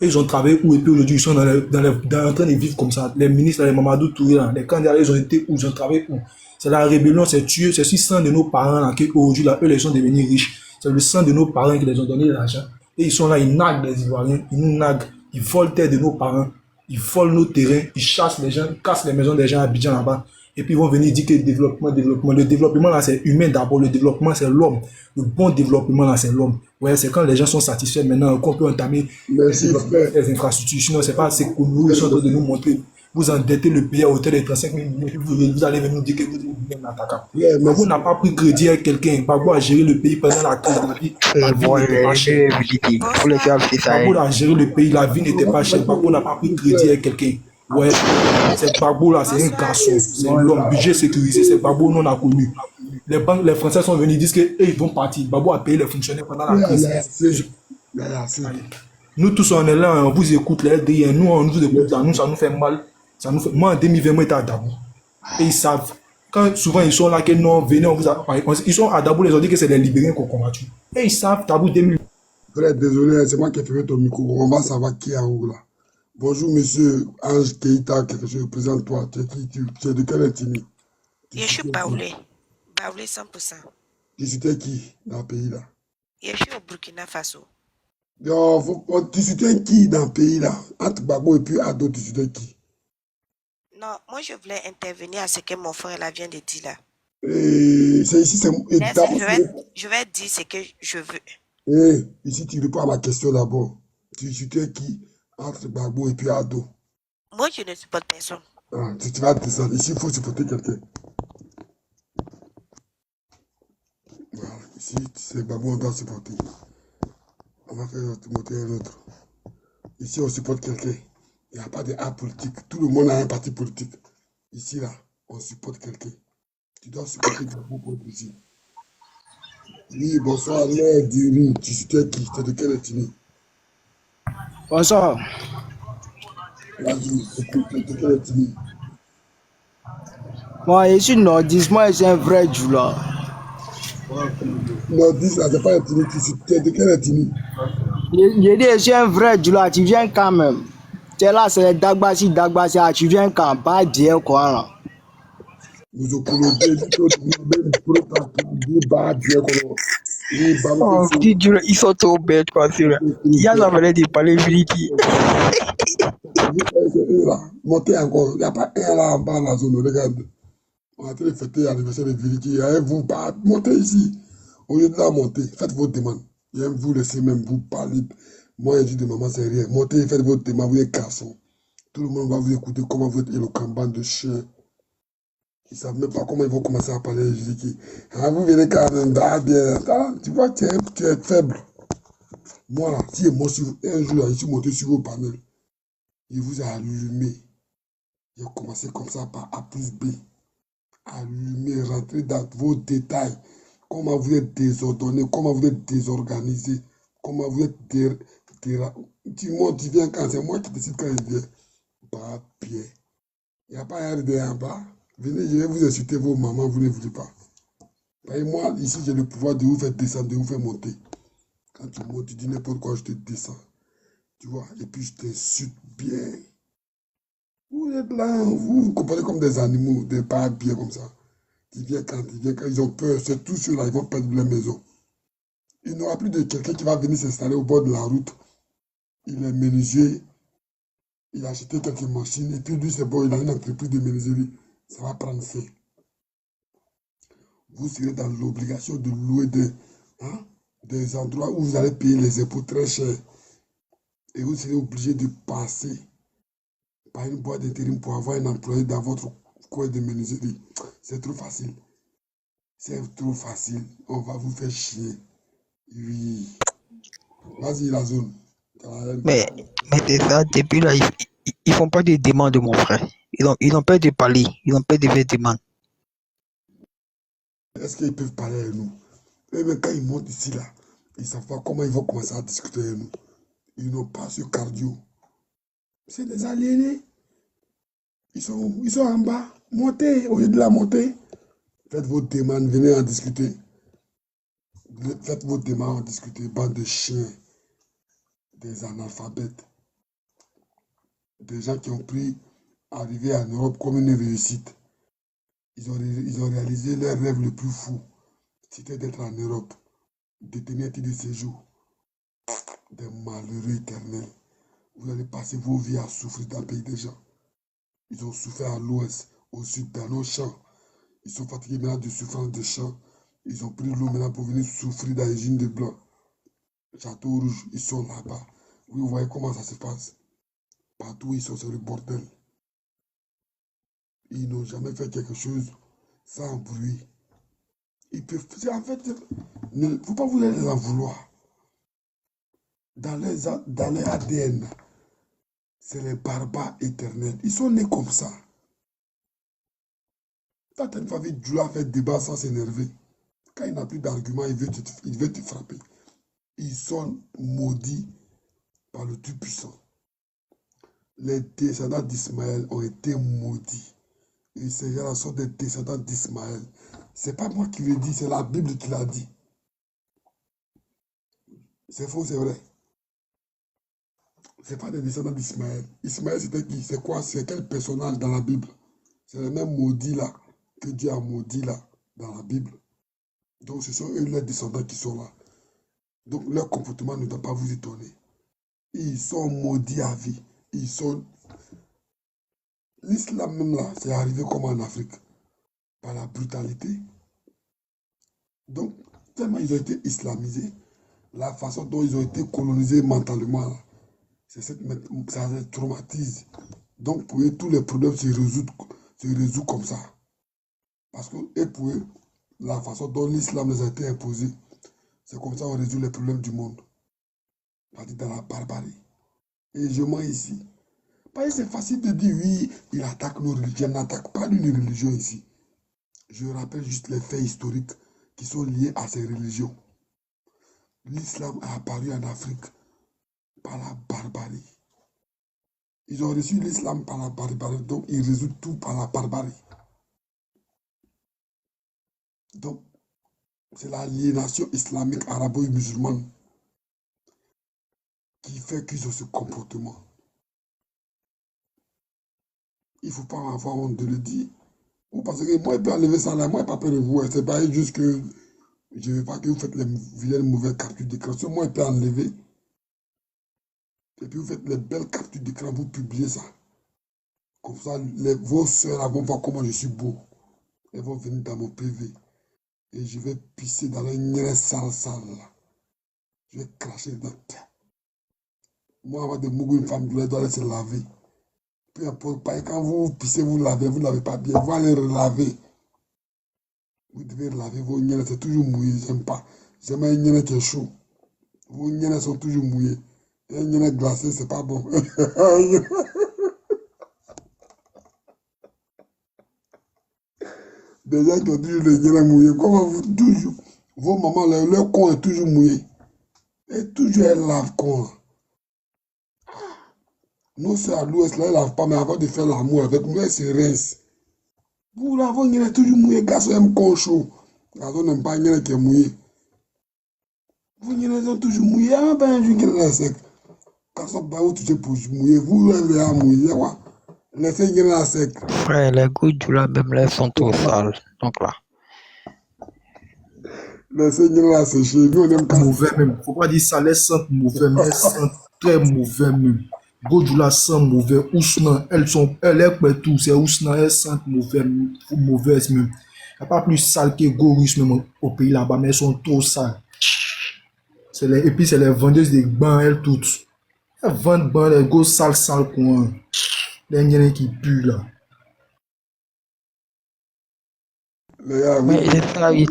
Ils ont travaillé où et puis aujourd'hui ils sont en train de vivre comme ça. Les ministres, les Mamadou Touré, là, les candidats, ils ont été où? Ils ont travaillé où? C'est la rébellion, c'est tué, c'est 600 de nos parents là, qui aujourd'hui là, eux, ils sont devenus riches. C'est le sang de nos parents qui les ont donné l'argent. Et ils sont là, ils naguent les Ivoiriens, ils nous naguent, ils volent terre de nos parents, ils volent nos terrains, ils chassent les gens, ils cassent les maisons des gens à Abidjan là-bas. Et puis ils vont venir dire que le développement là c'est humain d'abord, le développement c'est l'homme. Le bon développement là c'est l'homme. Ouais, c'est quand les gens sont satisfaits maintenant qu'on peut entamer les infrastructures. Sinon c'est pas ce que nous sommes en train de nous montrer. Vous endettez le pays à hauteur de 35 000 millions, vous allez venir nous dire que vous êtes attaquant. Babou n'a pas pris crédit à quelqu'un. Babou a géré le pays pendant la crise de la vie. Babou a géré le pays, la vie n'était pas chère. Babou n'a pas pris crédit à quelqu'un. Ouais, c'est Babou là, c'est un garçon, c'est l'homme, budget sécurisé, c'est Babou non a connu. Les Français sont venus, disent qu'ils vont partir. Babou a payé les fonctionnaires pendant la crise. Nous tous on est là, on vous écoute, les LDI, nous on vous écoute là, nous ça nous fait mal. Moi en 2020, moi j'étais à Dabou. Et ils savent, quand souvent ils sont là, que non, venez, on vous a parlé. Ils sont à Dabou, ils ont dit que c'est les Libériens qu'on combattu. Et ils savent, Dabou 2000. Frère, désolé, c'est moi qui ai fait ton micro. On va savoir qui est en haut là. Bonjour, monsieur Ange Keita, quelque chose, présente-toi. Tu es de quelle ethnie? Je suis Baoulé. Baoulé 100%. Tu étais qui dans le pays là? Je suis au Burkina Faso. Tu étais qui dans le pays là? Entre Babo et puis Ado, tu étais qui? Non, moi je voulais intervenir à ce que mon frère là vient de dire là. C'est ici, c'est. Je vais dire ce que je veux. Ici, tu réponds à ma question d'abord. Tu étais qui? Entre Gbagbo et puis Ado. Moi, je ne supporte personne. Tu vas descendre. Ici, il faut supporter quelqu'un. Voilà. Ici, c'est Gbagbo, on doit supporter. On va faire monter un autre. Ici, on supporte quelqu'un. Il n'y a pas de art politique. Tout le monde a un parti politique. Ici, là, on supporte quelqu'un. Tu dois supporter Gbagbo pour être ici. Oui, bonsoir, l'air du tu étais qui? Tu es de quelle ethnie? Bonsoir. Moi, je suis nordiste, moi, je suis un vrai djoula. Non, dis là, c'est pas un Tini. Tu es de quel ethnie? J'ai dit, je suis un vrai Djoula, tu viens quand même. Tu es là, c'est les Dagbasi, tu viens quand? Pas dire quoi là. Vous oppologez, même pour dire bah, Dieu, comment. Et bah, Oh, petit Dieu, ils sont trop bêtes, quoi, c'est là. Il y a la valeur de parler Viliki. c'est eux là. Montez encore. Il n'y a pas un là en bas dans la zone. Regarde. On est en train de fêter l'anniversaire de Viliki. Il y a vous, bah, montez ici. Au lieu de la monter, faites vos demandes. Il y a vous laissez même vous parler. Moi, je dis de maman, c'est rien. Montez, faites vos demandes. Vous êtes garçon. Tout le monde va vous écouter comment vous êtes éloquent, bande de chiens. Ils ne savent même pas comment ils vont commencer à parler Viliki. Ah, vous venez quand même, bah, bien. Ah, tu vois, tu es faible. Moi, là, si moi, un jour, là, je suis monté sur vos panels, il vous a allumé. Il a commencé comme ça par A plus B. Allumer, rentrer dans vos détails. Comment vous êtes désordonné, comment vous êtes désorganisé, comment vous êtes tu montes, tu viens quand c'est moi qui décide quand il vient. Pas bien. Il n'y a pas un de en bas. Venez, je vais vous insulter vos mamans, vous ne voulez pas. Et moi, ici, j'ai le pouvoir de vous faire descendre, de vous faire monter. Quand tu montes, tu dis n'importe quoi, je te descends. Tu vois, et puis je t'insulte bien. Vous êtes là, vous vous comportez comme des animaux, des pas bien comme ça. Ils viennent quand ils ont peur, c'est tout ceux-là, ils vont perdre leur maison. Il n'y aura plus de quelqu'un qui va venir s'installer au bord de la route. Il est menuisier, il a acheté quelques machines, et puis lui, c'est bon, il a une entreprise de menuiserie. Ça va prendre fin. Vous serez dans l'obligation de louer des endroits où vous allez payer les impôts très cher. Et vous serez obligé de passer par une boîte d'intérim pour avoir un employé dans votre coin de menuiserie. C'est trop facile. C'est trop facile. On va vous faire chier. Oui. Vas-y, la zone. Mais, mais c'est ça, depuis là, ils font pas de demandes, mon frère. Ils ont peur de parler. Ils ont peur de faire des demandes. Est-ce qu'ils peuvent parler avec nous? Et même quand ils montent ici, là, ils ne savent pas comment ils vont commencer à discuter avec nous. Ils n'ont pas ce cardio. C'est des aliénés. Ils sont en bas. Montez, au lieu de la monter. Faites vos demandes, venez en discuter. Faites vos demandes, en discuter. Bande de chiens, des analphabètes, des gens qui ont pris arriver en Europe comme une réussite. Ils ont réalisé leur rêve le plus fou. C'était d'être en Europe, de tenir un titre de séjour. Des malheureux éternels. Vous allez passer vos vies à souffrir dans le pays des gens. Ils ont souffert à l'ouest, au sud, dans nos champs. Ils sont fatigués maintenant de souffrance des champs. Ils ont pris l'eau maintenant pour venir souffrir dans les usines de blanc. Château Rouge, ils sont là-bas. Vous voyez comment ça se passe. Partout où ils sont, c'est le bordel. Ils n'ont jamais fait quelque chose sans bruit. Ils peuvent. En fait, il ne faut pas vous les en vouloir. Dans les ADN, c'est les barbares éternels. Ils sont nés comme ça. Quand une famille doit faire débat sans s'énerver, quand il n'a plus d'arguments, il veut te frapper. Ils sont maudits par le Tout-Puissant. Les descendants d'Ismaël ont été maudits. Et ces gens-là sont des descendants d'Ismaël. Ce n'est pas moi qui le dis, c'est la Bible qui l'a dit. C'est faux, c'est vrai. Ce n'est pas des descendants d'Ismaël. Ismaël, c'était qui? C'est quoi? C'est quel personnage dans la Bible? C'est le même maudit là que Dieu a maudit là dans la Bible. Donc ce sont eux les descendants qui sont là. Donc leur comportement ne doit pas vous étonner. Ils sont maudits à vie. Ils sont... L'islam même là, c'est arrivé comme en Afrique. Par la brutalité. Donc, tellement ils ont été islamisés, la façon dont ils ont été colonisés mentalement, là, ça les traumatise. Donc pour eux, tous les problèmes se résout comme ça. Parce que et pour eux, la façon dont l'islam les a été imposé, c'est comme ça qu'on résout les problèmes du monde. C'est-à-dire dans la barbarie. Et je mens ici. Parce que c'est facile de dire oui, il attaque nos religions. Il n'attaque pas une religion ici. Je rappelle juste les faits historiques qui sont liés à ces religions. L'islam a apparu en Afrique par la barbarie. Ils ont reçu l'islam par la barbarie, donc ils résolvent tout par la barbarie. Donc, C'est l'aliénation islamique arabo-musulmane qui fait qu'ils ont ce comportement. Il ne faut pas avoir honte de le dire. Vous pensez que moi, je peux enlever ça là, moi, je n'ai pas peur de vous. C'est pas juste que je ne veux pas que vous faites les vilaines mauvaises captures d'écran. Moi, je peux enlever. Et puis, vous faites les belles captures d'écran, vous publiez ça. Comme ça, vos soeurs vont voir comment je suis beau. Elles vont venir dans mon PV. Et je vais pisser dans le nez sale là. Je vais cracher dedans. Moi, avant de mourir, une femme, je dois se laver. Peu importe, quand vous pissez, vous lavez pas bien. Vous allez relaver. Vous devez laver vos niennes, c'est toujours mouillé. J'aime pas. J'aime un nienne qui est chaud. Vos niennes sont toujours mouillées. Un nienne glacé, c'est pas bon. Des gens qui ont toujours les niennes mouillées. Comment vous, toujours, vos mamans, leur con est toujours mouillé. Et toujours, elles lavent con. Nous, c'est à l'ouest, là, elles lavent pas, mais avant de faire l'amour avec nous, elles se rincent. Vous lavez, il est toujours mouillé. Garçon aime con chaud. Garçon n'aime pas une qui est mouillé. Vous êtes toujours mouillé. Ah ben, je suis sec. Garçon, vous touchez pour mouiller. Vous l'avez à mouiller. Laissez une sec. Frère, les gouttes là, même là, sont trop sales. Donc là. Laissez une sécher. Nous, on aime pas. Mauvais même. Faut pas dire ça, elles sentent mauvais, mais elles sentent très mauvais même. Godula sent mauvais. Ousnan, elles est tout. C'est Ousnan, elles sentent mauvaises même. Il n'y a pas plus sale que Gorus même au pays là-bas, mais elles sont trop sales. Et puis c'est les vendeuses de bains, elles toutes. Elles vendent bains, les gros sales quoi. Les niens qui puent là. Mais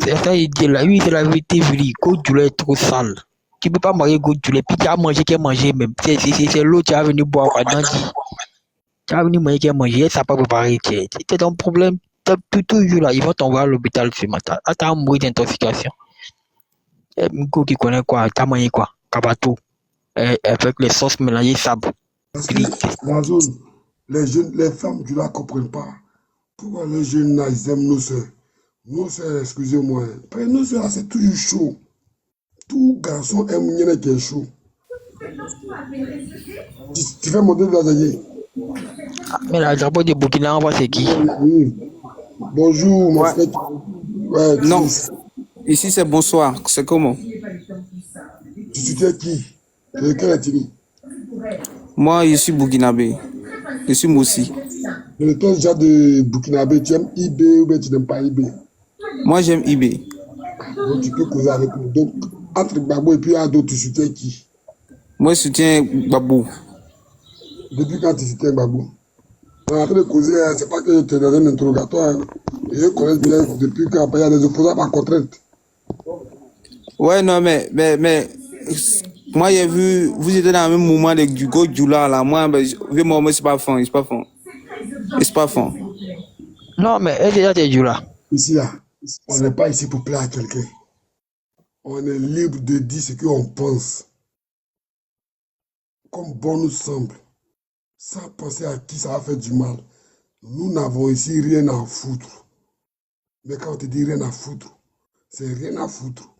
c'est ça, il dit là. Oui, c'est la vérité, Vili. Godula est trop sale. Tu peux pas manger Godula. Puis tu as mangé qui a mangé même. C'est l'eau, tu as venu boire. Tu as venu manger qui a mangé, ça n'a pas préparé. C'est ton problème. Toujours là, ils vont t'envoyer à l'hôpital ce matin. Ah, t'as mourir d'intoxication. Miko qui connaît quoi, t'as mangé quoi, kabato, avec les sauces mélangées sable. Parce que la zone, les femmes du lac ne comprennent pas. Pourquoi les jeunes là, ils aiment nos soeurs. Nos soeurs, excusez-moi. Nos soeurs là, c'est toujours chaud. Tout garçon aime une qui est chaud. Tu fais monter de la zaïe. Mais la drapeau de Burkina, on voit c'est qui? Oui. Bonjour, mon frère. Ouais, non, ici c'est bonsoir. C'est comment? Tu soutiens qui? Quel est-il? Moi, je suis burkinabé. Je suis Moussi. Mais quel genre de burkinabé? Tu aimes IB ou bien tu n'aimes pas IB? Moi, j'aime IB. Donc, tu peux causer avec nous. Donc, entre Gbagbo et puis Ado, tu soutiens qui? Moi, je soutiens Gbagbo. Depuis quand tu soutiens Gbagbo? On est en train de causer, c'est pas que tu es dans un interrogatoire. Je connais bien depuis quand il y a des opposants par contrainte. Ouais, non, mais moi, j'ai vu, vous étiez dans le même moment du Godula là. Moi, moi, c'est pas fan. C'est pas fan. Non, mais elle est déjà du là. Ici, là, on n'est pas ici pour plaire à quelqu'un. On est libre de dire ce qu'on pense. Comme bon nous semble. Sans penser à qui ça va faire du mal. Nous n'avons ici rien à foutre. Mais quand on te dit rien à foutre, c'est rien à foutre.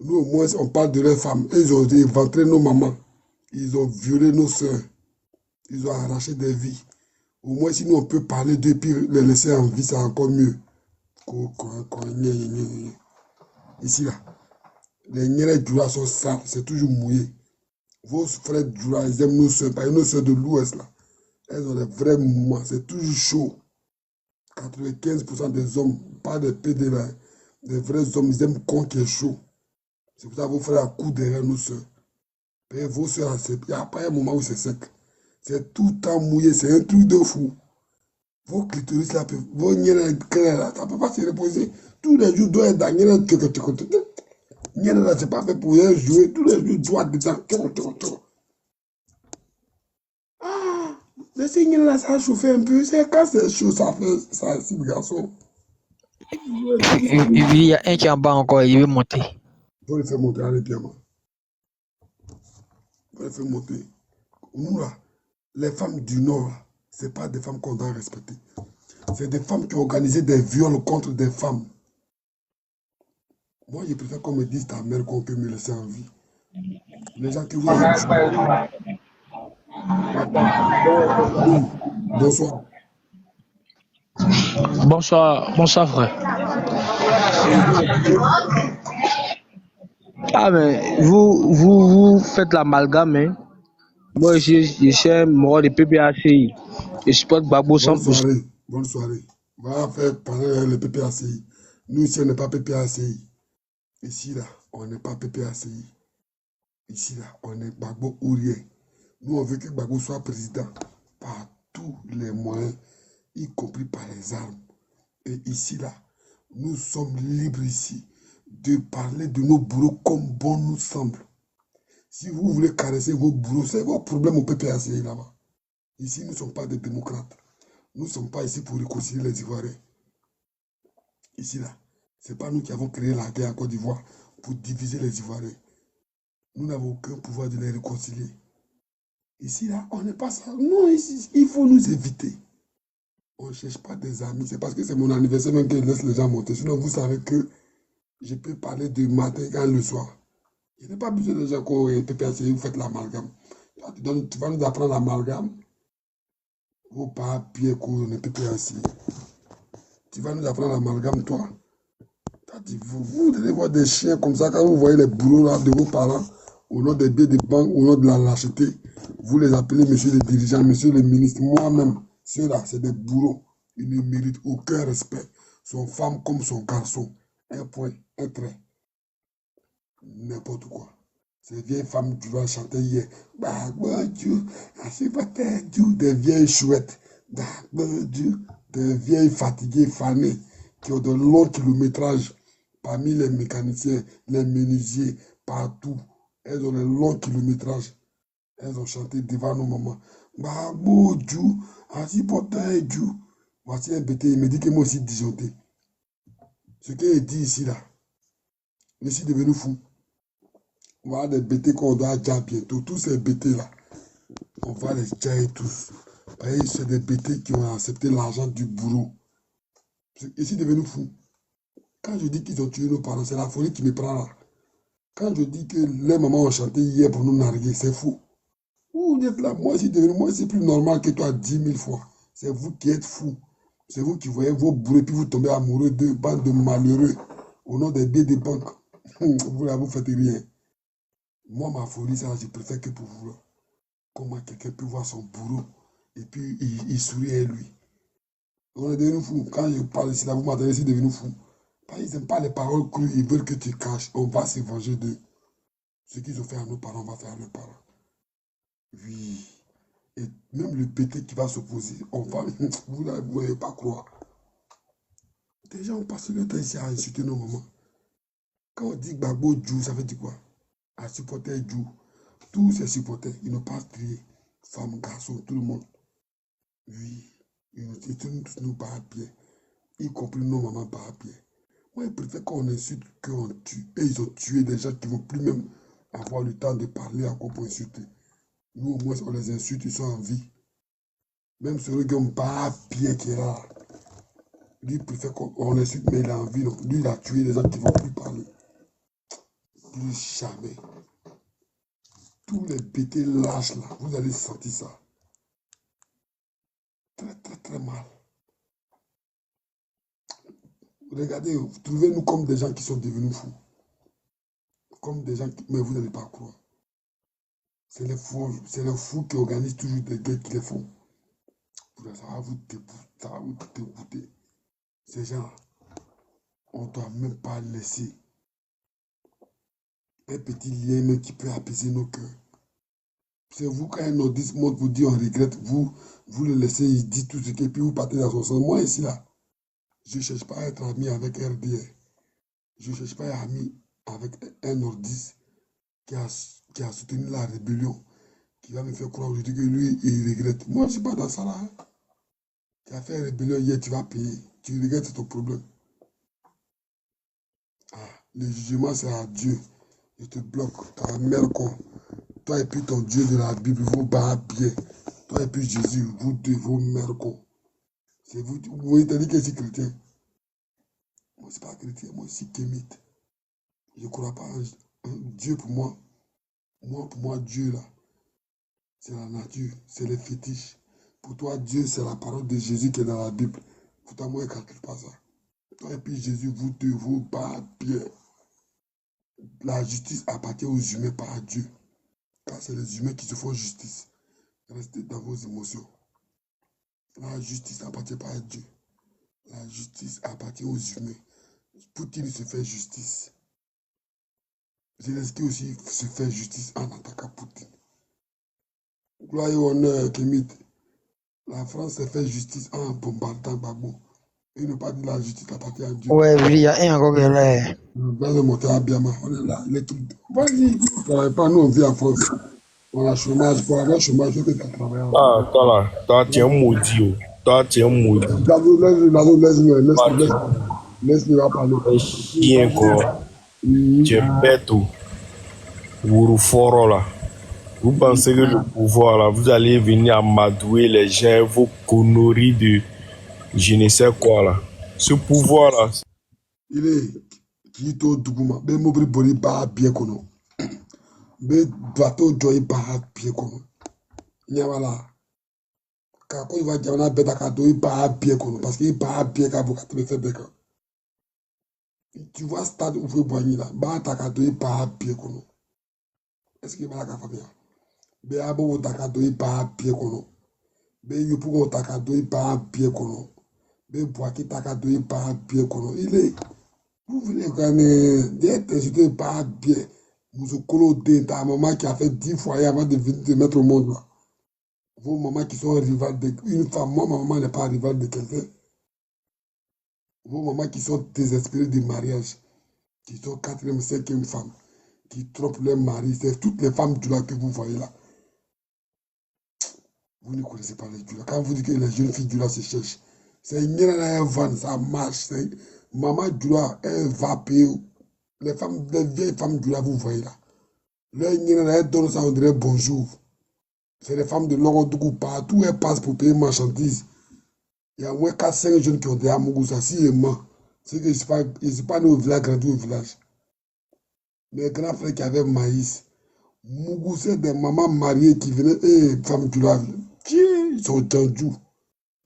Nous, au moins, on parle de leurs femmes. Ils ont éventré nos mamans. Ils ont violé nos soeurs. Ils ont arraché des vies. Au moins, si nous, on peut parler d'eux puis les laisser en vie, c'est encore mieux. Ici, là, les niais Djoula sont sales. C'est toujours mouillé. Vos frères Djoula, ils aiment nos soeurs. Nos soeurs de l'Ouest, là. Elles ont des vrais mouvements. C'est toujours chaud. 95% des hommes, pas des PD, là. Des vrais hommes, ils aiment con qui est chaud. C'est pour ça que vos frères courent derrière nos soeurs. Et vos soeurs, il n'y a pas un moment où c'est sec. C'est tout le temps mouillé. C'est un truc de fou. Vos clitoris, là, vos niais, là, ça ne peut pas se reposer. Tous les jours, doit être dans niais, là, c'est pas fait pour jouer. Tous les jours, doit être dedans. Ah, laissez niais, là, ça a chauffé un peu. C'est quand c'est chaud, ça fait ça, si le garçon. Il y a un qui est en bas encore, il veut monter. Il faut le faire monter, allez, bien, moi. Il faut le faire monter. Nous, là, les femmes du Nord, ce n'est pas des femmes qu'on doit respecter. C'est des femmes qui ont organisé des viols contre des femmes. Moi, je préfère qu'on me dise ta mère qu'on peut me laisser en vie. Les gens que vous avez tués. Papa, oui, bonsoir. Bonsoir, bonsoir frère. Oui, je t'écoute. Ah mais vous faites l'amalgame, hein? Moi je suis un membre de PPACI. Je supporte Gbagbo Bonne 100%. soirée. Bonne soirée. Va faire parler le PPACI. Nous, ici, on n'est pas PPACI. Ici, là, on n'est pas PPACI. Ici, là, on est Gbagbo ou rien. Nous, on veut que Gbagbo soit président par tous les moyens, y compris par les armes. Et ici, là, nous sommes libres ici de parler de nos bourreaux comme bon nous semble. Si vous voulez caresser vos bourreaux, c'est vos problèmes au PPACI là-bas. Ici, nous ne sommes pas des démocrates. Nous ne sommes pas ici pour réconcilier les Ivoiriens. Ici, là, ce n'est pas nous qui avons créé la guerre en Côte d'Ivoire pour diviser les Ivoiriens. Nous n'avons aucun pouvoir de les réconcilier. Ici, là, on n'est pas ça. Non, ici, il faut nous éviter. On ne cherche pas des amis. C'est parce que c'est mon anniversaire même que je laisse les gens monter. Sinon, vous savez que je peux parler du matin quand le soir. Je n'ai pas besoin de gens qui PPACI, vous faites l'amalgame. Tu vas nous apprendre l'amalgame. Vos papiers qu'on est PPACI. Tu vas nous apprendre l'amalgame, toi. Vous allez voir des chiens comme ça, quand vous voyez les boulots là, de vos parents, au nom des biens de banque, au nom de la lâcheté, vous les appelez monsieur le dirigeant, monsieur le ministre. Moi-même, ceux-là, c'est des bourreaux. Ils ne méritent aucun respect. Son femme comme son garçon. Un point, un trait. N'importe quoi. Ces vieilles femmes qui vont chanter hier. Bah, bon Dieu, des vieilles chouettes. Bah, bon Dieu, des vieilles fatiguées, fanées, qui ont de longs kilométrages. Parmi les mécaniciens, les menuisiers, partout, elles ont de longs kilométrages. Elles ont chanté devant nos mamans. Bah, bon Dieu, ainsi pourtant Dieu. Voici un bêté, il me dit que moi aussi disjoncté. Ce qu'il dit ici, là, je suis devenu fou. Voilà des bêtés qu'on doit dire bientôt. Tous ces bêtés-là, on va les dire tous. C'est des bêtés qui ont accepté l'argent du bourreau. Je suis devenu fou. Quand je dis qu'ils ont tué nos parents, c'est la folie qui me prend là. Quand je dis que les mamans ont chanté hier pour nous narguer, c'est fou. Vous êtes là, moi c'est plus normal que toi 10 000 fois. C'est vous qui êtes fou. C'est vous qui voyez vos bourreaux et puis vous tombez amoureux de bandes de malheureux au nom des biens des banques. Vous là, vous faites rien. Moi, ma folie, ça, je préfère que pour vous. Comment quelqu'un peut voir son bourreau et puis il sourit à lui. On est devenu fou. Quand je parle ici, là, vous m'entendez, c'est devenu fou. Ils n'aiment pas les paroles crues, ils veulent que tu caches. On va se venger d'eux. Ce qu'ils ont fait à nos parents, on va faire à leurs parents. Oui. Et même le pété qui va s'opposer, on va. Vous ne pouvez pas croire. Des gens ont passé le temps ici à insulter nos mamans. Quand on dit Gbagbo Djou, ça veut dire quoi? À supporter Djou. Tous ces supporters, ils n'ont pas trié. Femmes, garçons, tout le monde. Oui. Ils tous nous battent bien. Y compris nos mamans battent bien. Moi, je préfère qu'on insulte qu'on tue. Et ils ont tué des gens qui ne vont plus même avoir le temps de parler encore pour insulter. Nous, au moins, on les insulte, ils sont en vie. Même celui qui n'a pas bien qui est là. Lui, il préfère qu'on l'insulte, mais il a envie. Lui, il a tué des gens qui ne vont plus parler. Plus jamais. Tous les pétés lâches là, vous allez sentir ça. Très, très, très mal. Regardez, trouvez-nous comme des gens qui sont devenus fous. Comme des gens qui... Mais vous n'allez pas croire. C'est les fous qui organisent toujours des guerres qui les font. Ça va vous dégoûter. Ces gens, on ne doit même pas laisser un petit lien même qui peut apaiser nos cœurs. C'est vous, quand un nordiste monte vous dit on regrette, vous le laissez, il dit tout ce qui est, puis vous partez dans son sens. Moi, ici, là, je ne cherche pas à être ami avec RDR. Je ne cherche pas à être ami avec un nordiste qui a soutenu la rébellion, qui va me faire croire aujourd'hui que lui, il regrette. Moi, je ne suis pas dans ça là. Hein. Tu as fait rébellion hier, tu vas payer. Tu regrettes, c'est ton problème. Ah, le jugement, c'est à Dieu. Je te bloque, ta mère con. Toi et puis ton Dieu de la Bible, vous battent bien. Toi et puis Jésus, vous deux, vos mères con. C'est vous, vous voyez, t'as dit que c'est chrétien. Moi, c'est pas chrétien, moi, c'est kémite. Je ne crois pas en Dieu pour moi. Pour moi, Dieu, là, c'est la nature, c'est les fétiches. Pour toi, Dieu, c'est la parole de Jésus qui est dans la Bible. Pour toi, moi, je ne calcule pas ça. Toi et puis Jésus, vous deux, vous pas bien. La justice appartient aux humains, pas à Dieu. Car c'est les humains qui se font justice. Restez dans vos émotions. La justice n'appartient pas à Dieu. La justice appartient aux humains. Poutine se fait justice. Zelensky aussi se fait justice en attaquant Poutine. Gloire et honneur, Kémit. La France se fait justice en bombardant Gbagbo. Il ne pas dit la justice appartient à Dieu. Ouais, il y a un encore qui est là. Dans le monter à Biama, on est là. Les trucs. Vas-y, on ne travaille pas, nous on vit en France. On a chômage, pour avoir chômage, il faut que tu travailles. Ah, toi là, toi tu es un maudit. Toi tu es un maudit. Laisse-le parler. Chien quoi. Tu es bête. Foro là. Vous pensez que le pouvoir là, vous allez venir amadouer les gens, vos conneries de je ne sais quoi là. Ce pouvoir là. Il est qui est au Dougouma. Ben Mobri Bori Baha bien kono. Ben Bateau Joy Baha bien kono. Nyawala. Quand il va dire on a bête à cadeau, il Baha bien kono. Parce qu'il Baha bien qu'à vous me fait beka. Tu vois stade où vous boignez là. Baha ta cadeau, il Baha bien kono. Est-ce qu'il va la famille? Ben abo ta cadeau, il Baha bien kono. Ben yupu ta cadeau, il Baha bien kono. Ben boaki ta cadeau, il Baha bien kono. Il est. Vous voulez gagner des insultés pas bien. Vous avez ta maman qui a fait 10 foyers avant de venir te mettre au monde là. Vos mamans qui sont rivales d'une femme, moi, ma maman n'est pas rivale de quelqu'un. Vos mamans qui sont désespérées du mariage, qui sont 4e, 5e femmes, qui trompent leur mari, c'est toutes les femmes du là que vous voyez là. Vous ne connaissez pas les Dula. Quand vous dites que les jeunes filles du là se cherchent, c'est une van, ça marche. Maman Dula, elle va payer. Les vieilles femmes du là, vous voyez là. Elles donnent ça, on dirait bonjour. C'est les femmes de Lorodougou partout, elles passent pour payer marchandises. Il y a au moins 4-5 jeunes qui ont des Amouroussa, si et moi. C'est que je ne suis pas né au village, grandi au village. Mes grands frères qui avaient maïs. Mougou, c'est des mamans mariées qui venaient, femmes du là, ils sont tendus.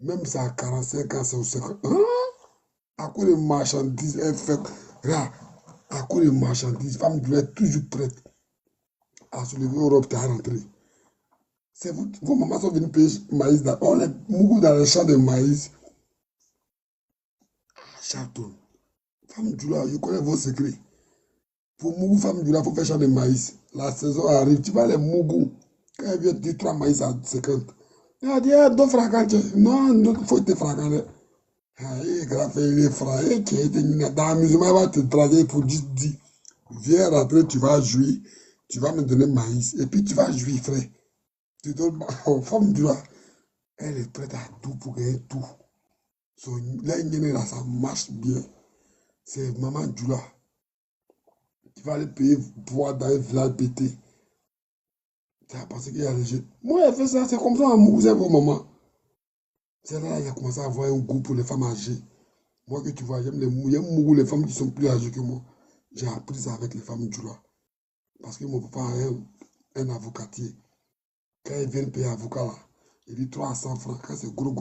Même ça à 45 ans, c'est au 50. À cause des marchandises, elles fait. À cause des marchandises, femmes du là, toujours prêtes à se lever Europe et à rentrer. C'est vos mamans sont venues payer maïs. On est Mougou dans le champ de maïs. Château. Femme du là, je connais vos secrets. Pour Mougou, femme du là, il faut faire champ de maïs. La saison arrive, tu vas les Mougou. Quand elle vient dire 3 maïs à 50. Elle a dit, 2 francs. Non, il faut te francs. Il est franc. Dans l'amusement, il va te traduire pour dire, viens rentrer, tu vas jouir. Tu vas me donner maïs. Et puis tu vas jouir, frère. Tu donnes femme du là. Elle est prête à tout pour gagner tout. Là, ça marche bien. C'est maman du là. Tu vas aller payer boire dans un village pété. Tu as pensé qu'il y a des jeunes. Moi, elle fait ça, c'est comme ça, vous avez vos mamans. C'est là qu'il a commencé à avoir un goût pour les femmes âgées. Moi que tu vois, j'aime les femmes qui sont plus âgées que moi. J'ai appris ça avec les femmes du là. Parce que mon papa a un avocatier. Quand ils viennent payer avocat là, il dit 300 francs. Quand c'est gros.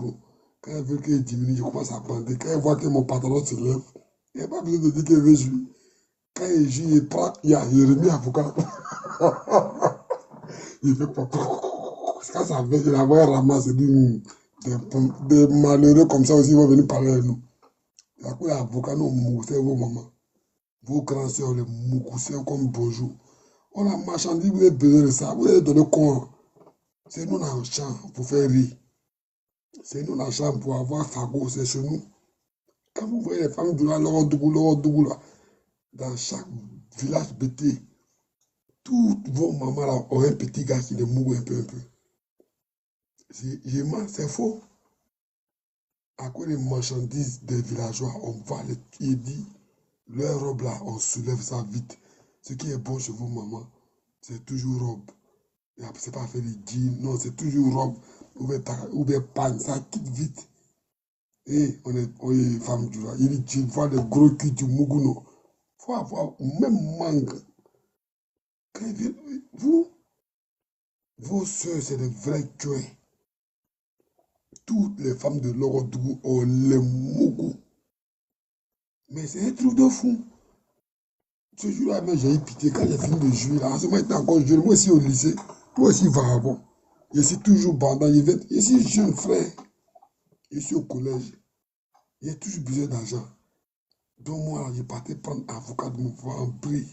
Quand ils veulent qu'il diminue, je commence à bander. Quand ils voient que mon pantalon se lève, il n'y a pas besoin de dire qu'il veut jouer. Quand il joue, il prend, il remet avocat. Il fait pas. Quand ça fait, il a envoyé ramasse. Des malheureux comme ça aussi, ils vont venir parler à nous. Il y a quoi l'avocat, nous, c'est vos mamans. Vos grands soeurs, les moukoussés comme bonjour. On a marchandise, vous avez besoin de ça. Vous avez donné quoi? C'est nous dans le champ pour faire rire. C'est nous dans le champ pour avoir fagot, c'est chez nous. Quand vous voyez les femmes du là, Lorodougou là, dans chaque village bêté, toutes vos mamans là ont un petit gars qui les mouille un peu. C'est faux. À cause des marchandises des villageois, on va les dire, leur robe là, on soulève ça vite. Ce qui est bon chez vos mamans, c'est toujours robe. C'est pas faire des jeans, non, c'est toujours robe. Ou bien panne, ça quitte vite. Et on est femmes du là. Il dit, tu vois les gros culs du Mougouno. faut avoir même manque. Quand ils viennent, vous, vos soeurs, c'est des vrais tueurs. Toutes les femmes de l'Orodougou ont les mougou. Mais c'est un truc de fou. Ce jour-là, j'ai eu pitié quand j'ai fini de jouer. Là, en ce moment, j'étais encore jeune. Moi aussi au lycée, moi aussi vagabond. Je suis toujours bandant. Je suis jeune frère. Je suis au collège. J'ai toujours besoin d'argent. Donc moi, là, je partais prendre un avocat de mon pouvoir en prix.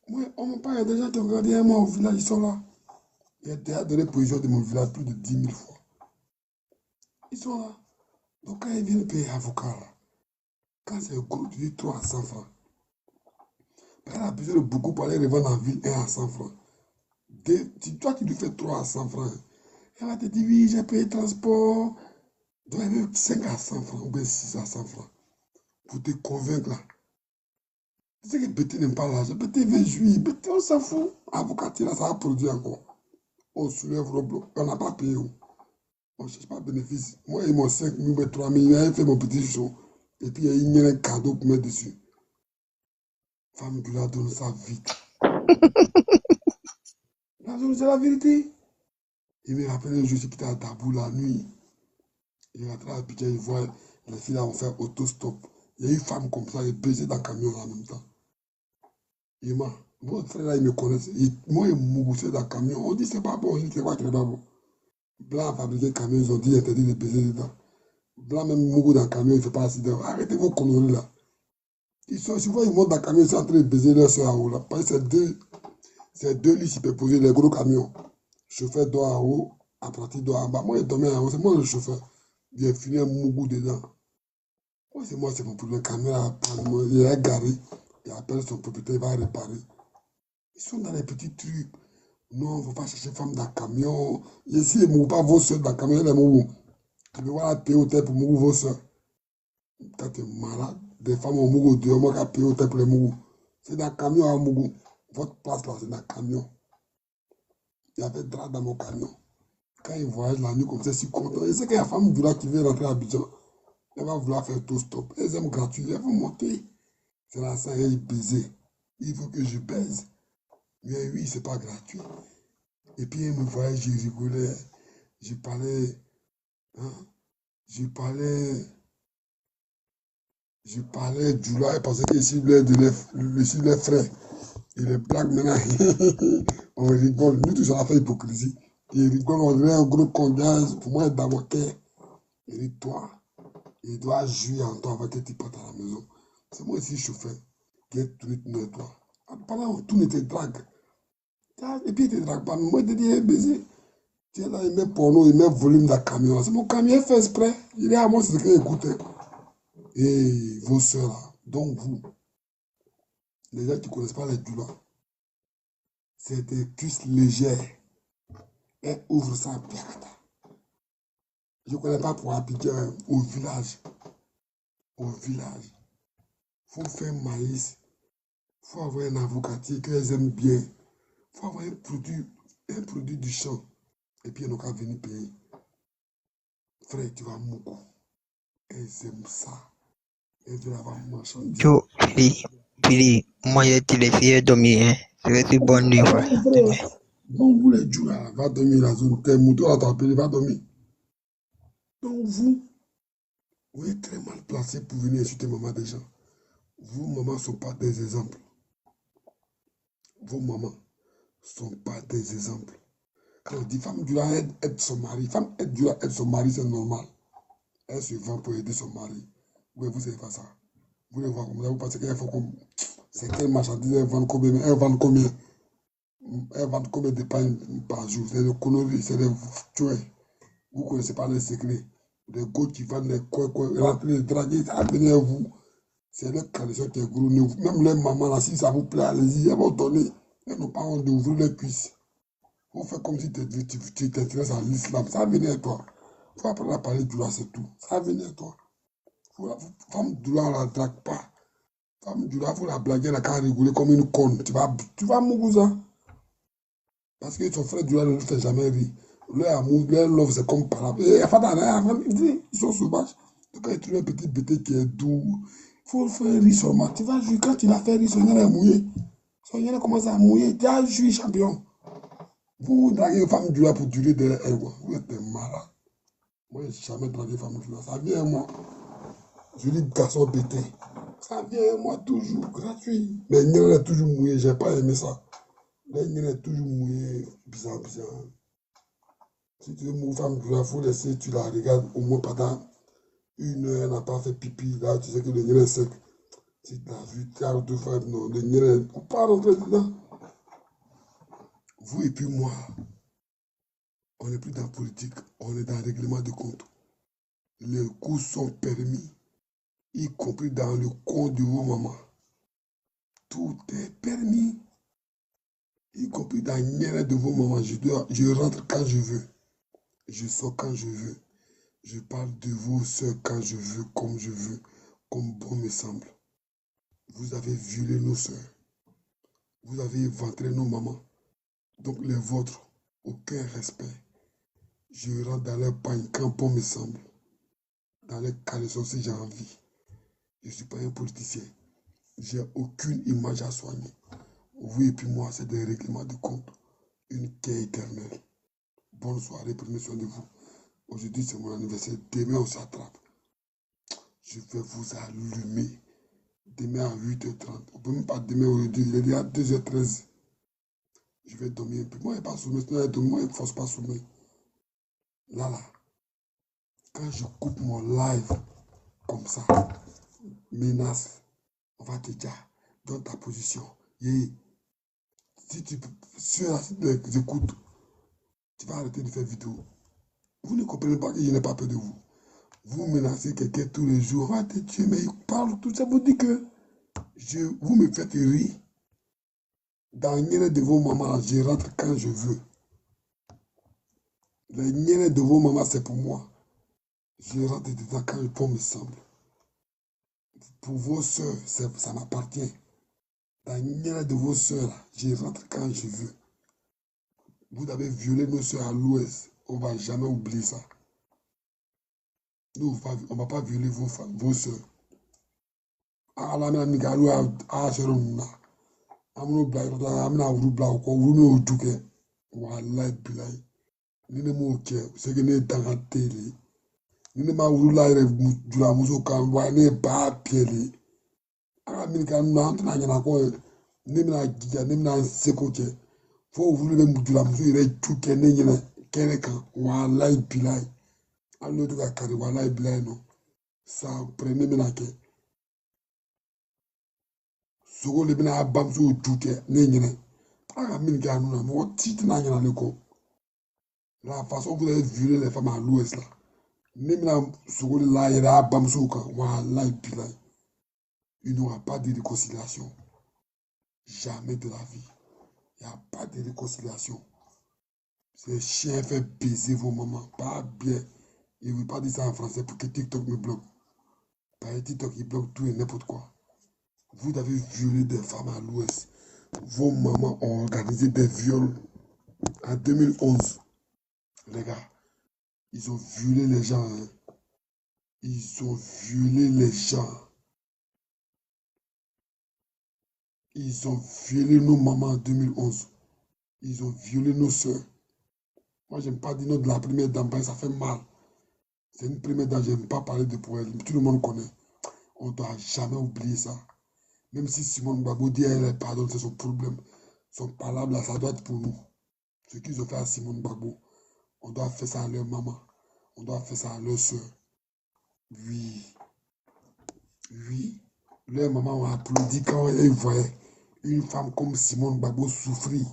Moi, on me parle, il y a des gens qui ont regardé moi au village, ils sont là. Il y a déjà donné position de mon village plus de 10 000 fois. Ils sont là. Donc quand ils viennent payer avocat, là, quand c'est gros, tu dis 3 à 100 francs. Elle a besoin de beaucoup pour aller revendre en ville 1 à 100 francs. Toi, tu lui fais 3 à 100 francs. Elle va te dire, oui, j'ai payé transport. Donc, elle veut 5 à 100 francs ou bien 6 à 100 francs. Pour te convaincre là. Tu sais que Bété n'aime pas l'argent. Bété veut jouir. Bété, on s'en fout. Avocat, là, ça va produire encore. On soulève le bloc. On n'a pas payé. On ne cherche pas de bénéfice. Moi, ils m'ont 5 000, 3 000. J'ai fait mon petit show. Et puis, il y a un cadeau pour mettre dessus. Femme qui la donne ça vite. La zone, c'est la vérité. Il me rappelle un jour, j'étais à Dabou la nuit. Il est rentré à Abidjan, il voit les filles là ont fait autostop. Il y a une femme comme ça, elle baisait dans le camion en même temps. Il m'a, mon frère là, il me connaît. Moi, il me moussait dans le camion. On dit, c'est pas bon, c'est pas très bon. Blanc a fabriqué le camion, ils ont dit, interdit de baiser dedans. Blanc même mougou dans le camion, il ne fait pas accident. Arrêtez vos conneries là. Ils sont, souvent, ils montent dans le camion, ils sont en train de baiser leur soeur en haut là. Parce que c'est deux lits superposés, les gros camions. Chauffeur doit en haut, apprenti doit en bas. Moi, il dormait en haut, c'est moi le chauffeur. Il a fini un mougou dedans. Moi, c'est mon problème. La caméra, il est garé. Il appelle son propriétaire, il va réparer. Ils sont dans les petits trucs. Non, il ne faut pas chercher femme dans le camion. Ici, ils ne pas vos soeurs dans le camion, les mougou. Tu peux voir payer au tête pour mougou vos soeurs. Quand tu es malade, des femmes ont mougou dehors, moi, qui paye au tête pour les mougou. C'est dans le camion à mougou. Votre place là, c'est dans le camion. Il y avait drap dans mon camion. Quand il voyage la nuit comme ça, je suis content. Et c'est qu'il y a une femme Doula qui vient rentrer à Abidjan. Elle va vouloir faire tout stop. Elle aime gratuit. Elle va monter. C'est la ça, elle est baisée. Il faut que je baise. Mais oui, c'est pas gratuit. Et puis elle me voyait, je rigolais. Je parlais. Hein, je parlais Doula. Elle pensait que c'est le frère. Il est blague maintenant. On rigole. Nous tous, on a fait hypocrisie. Il rigole, on dirait un gros condamnage. Pour moi, il est dans mon cœur. Il dit, toi, il doit jouer en toi avant que tu partes à la maison. C'est moi ici, chauffeur, qui est tout net toi. Pendant tout ne te drague. Et puis, il ne te drague pas. Mais moi, il te dit, il est baisé. Tu es là, il met porno, il met volume dans le camion. C'est mon camion, il fait exprès. Il est à moi, c'est ce qu'il écoute. Et vos soeurs là, donc vous, les gens qui ne connaissent pas les doulas, c'est des cuisses légères. Elle ouvre ça à Piakata. Je ne connais pas pour Abidjan, au village. Au village. Il faut faire maïs. Il faut avoir un avocatier qu'elles aiment bien. Il faut avoir un produit du champ. Et puis, ils n'ont qu'à venir payer. Frère, tu vas mourir. Elles aiment ça. Elles veulent avoir marchandise. Yo, Pili, moi j'ai été laissé dormir, hein. C'est bonne nuit, ouais. Donc, vous les jours là, va dormir dans une terre, mouton à t'appeler, va dormir. Donc, vous êtes très mal placé pour venir insulter maman des gens. Vos mamans ne sont pas des exemples. Vos mamans ne sont pas des exemples. Quand on dit femme Doula aide son mari, femme Doula aide son mari, c'est normal. Elle se vend pour aider son mari. Oui, vous savez pas ça. Vous les voyez comme ça, vous pensez qu'elle faut comme. C'est quelle marchandise, elle vend combien? Elle vend combien? Elle vend combien de pain par jour? C'est des conneries, c'est des tueurs. Vous ne connaissez pas les secrets. Des gars qui vendent les coins, rentrer les draguer, ça venir à vous. C'est leur tradition qui est gros. Même les mamans, là, si ça vous plaît, allez-y, elles vont donner. Elles n'ont pas honte d'ouvrir les cuisses. Vous faites comme si tu t'intéresses à l'islam. Ça va venir à toi. Il faut apprendre à parler Doula, c'est tout. Ça va venir à toi. Femme Doula, on ne la drague pas. Femme Doula, il faut la blaguer, la carrière rigoler comme une conne. Tu vas mourir ça. Parce que son frère Doula ne le fait jamais rire. Leur amour, leur love, c'est comme par là. Ils sont sauvages. Donc, quand ils trouvent un petit bébé qui est doux, faut faire riz seulement. Tu vas jouer, quand tu l'as fait riz, son est mouillé. Son yéne commence à mouiller. Tu as joué champion. Vous draguez une femme du là pour durer derrière elle. Vous êtes malade. Moi, je n'ai jamais dragué une femme du là. Ça vient à moi. Je dis garçon bêté. Ça vient à moi toujours, gratuit. Mais il est toujours mouillé. Je n'ai pas aimé ça. Il est toujours mouillé. Bizarre, bizarre. Si tu veux une femme du là, il faut laisser, tu la regardes au moins pendant 1 heure, elle n'a pas fait pipi. Là, tu sais que le nez est sec. Si tu as vu 4 ou 2 fois, non, le nez est... On pas rentrer dedans. Vous et puis moi, on n'est plus dans la politique, on est dans le règlement de compte. Les coups sont permis, y compris dans le compte de vos mamans. Tout est permis, y compris dans le nez de vos mamans. Je rentre quand je veux, je sors quand je veux. Je parle de vos soeurs quand je veux, comme bon me semble. Vous avez violé nos soeurs. Vous avez éventré nos mamans. Donc les vôtres, aucun respect. Je rentre dans leur pagne quand bon me semble. Dans les caleçons si j'ai envie. Je ne suis pas un politicien. J'ai aucune image à soigner. Vous et puis moi, c'est des règlements de compte. Une quai éternelle. Bonne soirée, prenez soin de vous. Aujourd'hui, c'est mon anniversaire. Demain, on s'attrape. Je vais vous allumer. Demain à 8h30. On ne peut même pas demain aujourd'hui. Il est déjà 2h13. Je vais dormir un peu. Moi, il n'est pas sommeil. Moi, il ne force pas sommeil. Là, quand je coupe mon live comme ça, menace, on va te dire, dans ta position. Et si tu sur la site d'écoute, tu vas arrêter de faire vidéo. Vous ne comprenez pas que je n'ai pas peur de vous. Vous menacez quelqu'un tous les jours, on va te tuer, mais il parle tout ça. Vous dites que vous me faites rire. Dans le niais de vos mamans, je rentre quand je veux. Le niais de vos mamans, c'est pour moi. Je rentre dedans quand bon me semble. Pour vos soeurs, ça m'appartient. Dans le niais de vos soeurs, je rentre quand je veux. Vous avez violé nos soeurs à l'ouest. On ne va jamais oublier ça. Nous, on ne va pas violer vos soeurs. Ah, là, mais amiga, ah, c'est un amno blague, amna wuru blague, ko wuru me oduke. Wallahi billahi. Ni ne mo ke, c'est que ne dans la télé. Ni ne ma wuru la jula muso kan wa ne ba pieli. Ah, min kan na na nyana ko ni mina gija, ni mina seko ke. Fo wuru me jula muso ire tuke ne nyene kene kan. Wallahi billahi. Allo to ka kari wallahi billahi no. Ça prenez mina ke. Sogo le bina bamso tuke ne nyene. Ah, min kan na mo titi na nyana le ko. La façon dont vous avez violé les femmes à l'ouest là. Même là, il y a il n'y aura pas de réconciliation. Jamais de la vie. Il n'y a pas de réconciliation. Ces chiens fait baiser vos mamans. Pas bien. Il ne veut pas dire ça en français pour que TikTok me bloque. Par TikTok, il bloque tout et n'importe quoi. Vous avez violé des femmes à l'ouest. Vos mamans ont organisé des viols en 2011. Les gars, ils ont violé les gens. Hein. Ils ont violé les gens. Ils ont violé nos mamans en 2011. Ils ont violé nos soeurs. Moi, je n'aime pas dire non de la première dame, ça fait mal. C'est une première dame, je n'aime pas parler de pour elle. Tout le monde connaît. On ne doit jamais oublier ça. Même si Simone Gbagbo dit elle pardonne, c'est son problème. Son palabre là, ça doit être pour nous. Ce qu'ils ont fait à Simone Gbagbo, on doit faire ça à leur maman. On doit faire ça à leur soeur. Oui. Oui. Leurs mamans ont applaudi quand elles voyaient une femme comme Simone Gbagbo souffrir.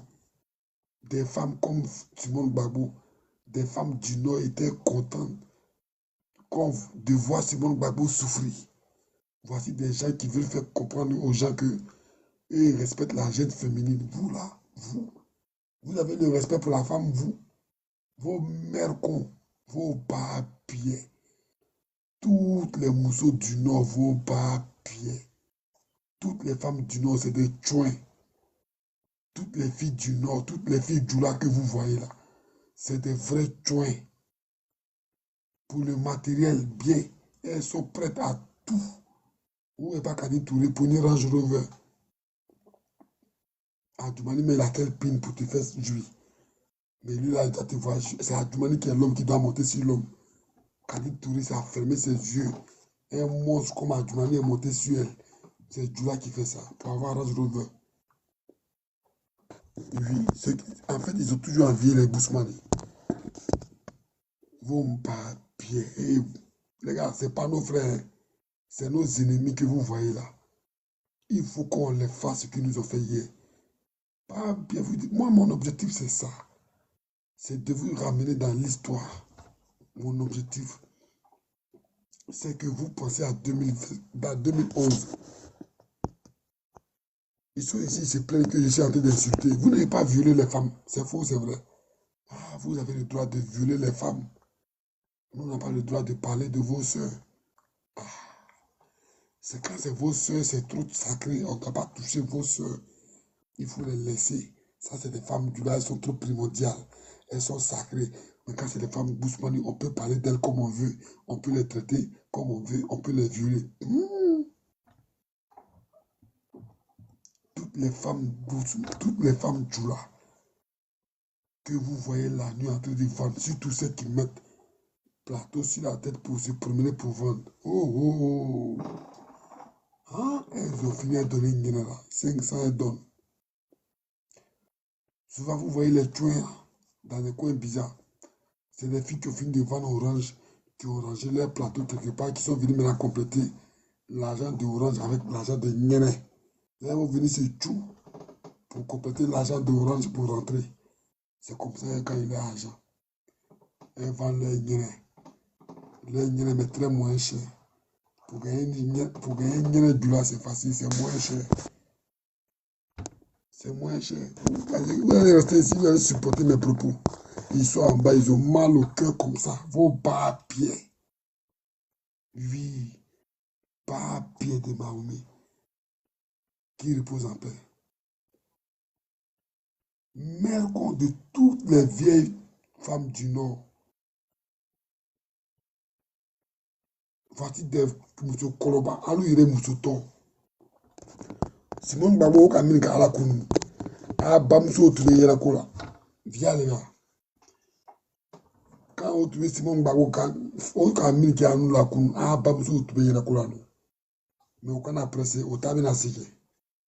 Des femmes comme Simone Gbagbo, des femmes du Nord étaient contentes de voir Simone Gbagbo souffrir. Voici des gens qui veulent faire comprendre aux gens que ils respectent la jeune féminine. Vous là, vous avez le respect pour la femme, vous. Vos mères cons, vos papiers. Toutes les mousseaux du Nord, vos papiers. Toutes les femmes du Nord, c'est des chouins. Toutes les filles du Nord, toutes les filles du là que vous voyez là, c'est des vrais chouins. Pour le matériel bien, elles sont prêtes à tout. Où est pas Kadi Touré pour une Range Rover? Adjoumani, mais il a quelle pine pour te faire jouir? Mais lui, là, il doit te voir. C'est Adjoumani qui est l'homme qui doit monter sur l'homme. Kadi Touré, ça a fermé ses yeux. Un monstre comme Adjoumani est monté sur elle. C'est Djoula qui fait ça, pour avoir Range Rover. Oui, en fait, ils ont toujours envié les Bousmani. Vos papiers. Les gars, ce n'est pas nos frères. C'est nos ennemis que vous voyez là. Il faut qu'on les fasse ce qu'ils nous ont fait hier. Pas bien vous dire. Moi, mon objectif, c'est ça. C'est de vous ramener dans l'histoire. Mon objectif, c'est que vous pensez à 2011. Ils sont ici, ils se plaignent que je suis en train d'insulter. Vous n'avez pas violé les femmes. C'est faux, c'est vrai. Ah, vous avez le droit de violer les femmes. Nous n'avons pas le droit de parler de vos soeurs. Ah, c'est quand c'est vos soeurs, c'est trop sacré. On ne doit pas toucher vos soeurs. Il faut les laisser. Ça, c'est des femmes du là, elles sont trop primordiales. Elles sont sacrées. Mais quand c'est des femmes Bousmani, on peut parler d'elles comme on veut. On peut les traiter comme on veut. On peut les violer. Toutes les femmes Djoula que vous voyez la nuit en train de vendre, surtout celles qui mettent plateau sur la tête pour se promener pour vendre. Oh. Hein? Elles ont fini à donner une guinée là. 500 elles donnent. Souvent, vous voyez les tuins dans des coins bizarres. C'est des filles qui ont fini de vendre Orange, qui ont rangé leur plateau quelque part, qui sont venues maintenant compléter l'argent de Orange avec l'argent de Nyene. Elles vont venir sur tout pour compléter l'argent de Orange pour rentrer. C'est comme ça quand il y a l'argent. Elles vendent leur Nyene. Leur Nyene, mais très moins cher. Pour gagner Nyene du là, c'est facile, c'est moins cher. C'est moins cher. Vous allez rester ici, vous allez supporter mes propos. Ils sont en bas, ils ont mal au cœur comme ça. Vos papiers. Oui. Papiers de Mahomet. Qui repose en paix. Mère compte de toutes les vieilles femmes du Nord. Voici des Mousso Koloba. Alou ire Mousso Ton. Simon Babo Kamine Kala Kunu. Ah, Bamso Tube Yerakola. Viens les gars. Quand on trouve Simon Babo Kamine Kala Kunu. Ah, Bamso Tube Yerakola. Mais on a pressé, au tabina sike.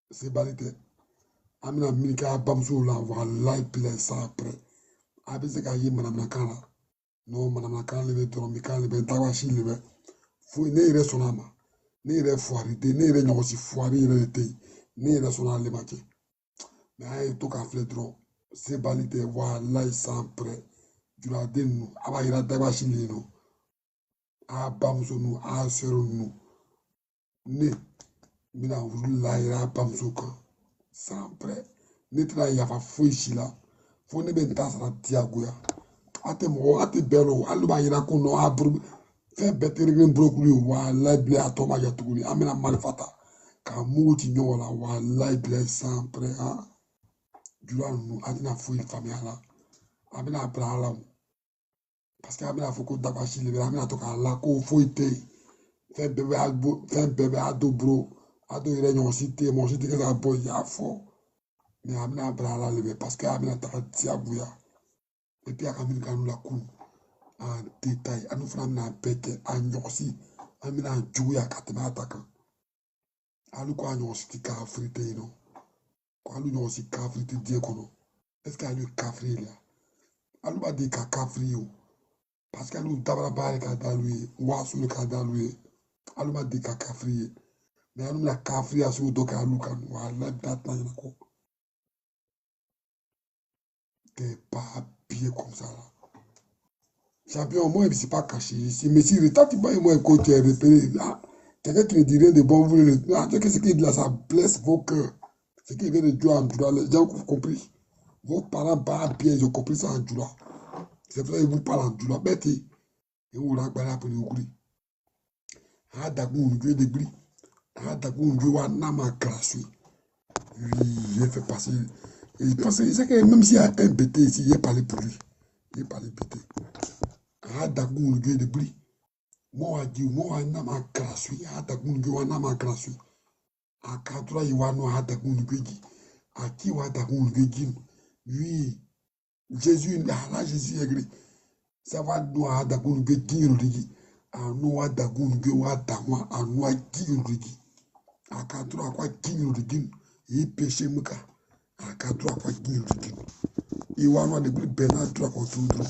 C'est balité. Amina Milka Bamso la voilà, puis ça après. Abise Kaye Madame Nakala. Non, Madame Nakala, le Toromika, le Tawashi, le faut ne son âme. Ne foirité, ne non aussi foiré, ne son âme, le maquet. Mais il tout qu'à faire trop. C'est balité, voilà, il s'en prêt. Du la de nous, Abaïra Tawashi, nous. Ah, Bamso nous, ah, sœur nous. Ne, mina voulu l'aïra Bamso quand. Sans prêt. Ne tra yafa fo ici là. Faut ne ben tas la tiagoya. Ate mo, ate belo, aluba yira kuno abru. Fait bête régler brocoli wala blé atoma ya tuguni. Amena malfata. Ka mouti nyola wala blé sans prêt hein. Dura nous adina fo il famille là. Amena brala. Parce que amena fo ko dabashi le amena to ka la ko fo ite. Fait bébé ado bro. Ado ire nyon cité, mon cité que ça boy ya fo. Mais amena brala le parce que amena ta tiagoya. Et puis, à Kamil Kanou la kou, en détail, à nous faire un pète, à Nyorsi, à nous faire jouer à Katema attaquant. À nous quoi Nyorsi qui a frité, non? Quoi nous Nyorsi qui a frité, dire qu'on a. Est-ce qu'il y a le café là? À nous pas dire qu'il y a café, parce qu'à nous d'abord pas le cas d'alloué, ou à sous le cas d'alloué, à nous pas dire qu'il y a café. Mais à nous la café à sous le cas d'alloué, voilà, date là, il y a quoi? T'es pas bien comme ça là. Champion, moi, je ne suis pas caché ici. Mais si le temps, tu vois, moi, quand tu es repéré, quelqu'un qui ne dit rien de bon, vous le dites, ce qu'il dit là, ça blesse vos cœurs. Ce qui vient de Dieu en Djoula, les gens ont compris. Vos parents parlent bien, ils ont compris ça en Djoula. C'est vrai, ils vous parlent en Djoula. Bête, et vous l'avez pour les ouvrir. Ah, d'accord, Dieu de bris. Ah, d'accord, Dieu, on a ma grâce. Oui, j'ai fait passer. Et je pense que même s'il y a un bêté ici, il a parlé pour lui. Il a parlé bêté. Ah, d'accord, Dieu de bris. Moi, moi, n'a ma gratuit, à ta gungu, n'a ma gratuit. À 4 Iwano, à ta gungu, à qui wa ta gungu, oui, Jésus, là, Jésus est gris. Ça va nous à ta gungu, à nous à ta gungu, à ta moi, à nous à qui à 4 à quoi qui il péché muka, à 4 à quoi qui Iwano de plus Bernard, 3 contre 2.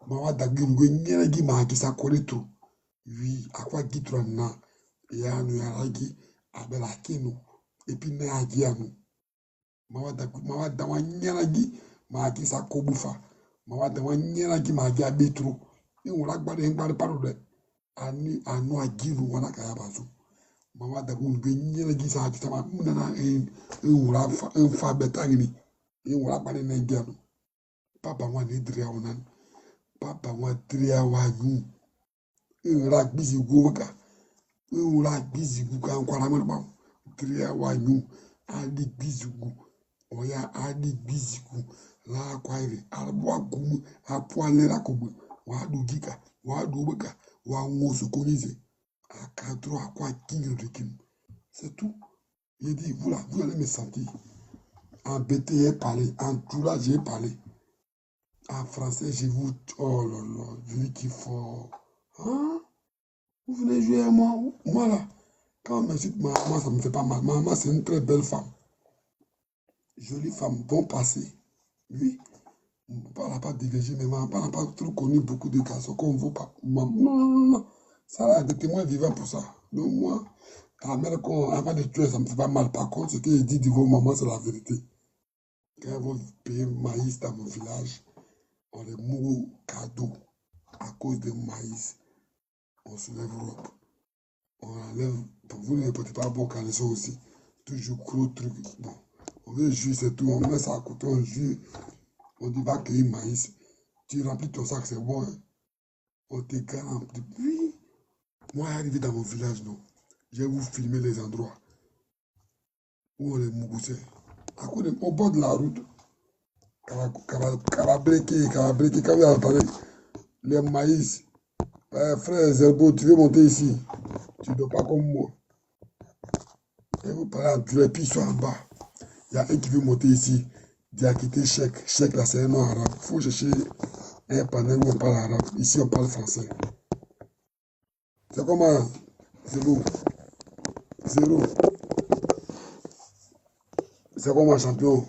Mawa ta gungu, n'y qui m'a qui s'accorde tout. Oui, à quoi qui na ya nu ya lagi abela kinu et puis na agia nu mawa da wanyana gi ma ki sa kobufa mawa da wanyana gi ma gi abetro ni wala gbade gbade paro de ani anu agi nu wana ka ya bazu mawa da gun ge nyana gi sa ti tama muna na wala fa betani ni wala gbade na gi anu papa wa ni dria onan papa wa dria wa yu la bizi goka la bizi goka nkwala mwe ba tria wa nyu ali bizi go oya ali bizi go la kwaire albo agum apoale la kobu wa do gika wa do beka wa ngoso konize akadro akwa kinyo de kim c'est tout. Il dit vous allez me sentir embêté et parler en tout là j'ai parlé en français je vous oh là là je dis qu'il faut hein. Vous venez jouer à moi, moi là. Quand on m'insulte maman, ça me fait pas mal. Maman, c'est une très belle femme. Jolie femme, bon passé. Oui. On n'a pas divergé, mais maman n'a pas trop connu beaucoup de garçons qu'on ne vaut pas. Maman, non. Ça là, des témoins vivants pour ça. Donc moi, avant de tuer, ça me fait pas mal. Par contre, ce qu'il dit de vos mamans, c'est la vérité. Quand ils vont payer maïs dans mon village, on les mourut cadeau à cause de maïs. On soulève l'Europe. On enlève. Vous ne portez pas bon caleçon aussi. Toujours gros truc. Bon. On veut jus, c'est tout. On met ça à côté, on jus. On dit va cueillir maïs. Tu remplis ton sac, c'est bon. Hein? On te garantit. Oui. Moi, arrivé dans mon village, non. Je vais vous filmer les endroits où on les mougoussait. Au bord de la route. Carabriqué, quand vous entendez les maïs. Frère Zerbo, tu veux monter ici? Tu ne dois pas comme moi. Et vous parlez en duel, puis ils sont en bas. Il y a un qui veut monter ici. Il a quitté Chèque. Chèque là, c'est un nom arabe. Il faut chercher un panel où on parle arabe. Ici, on parle français. C'est comment? Zéro. C'est comment, champion?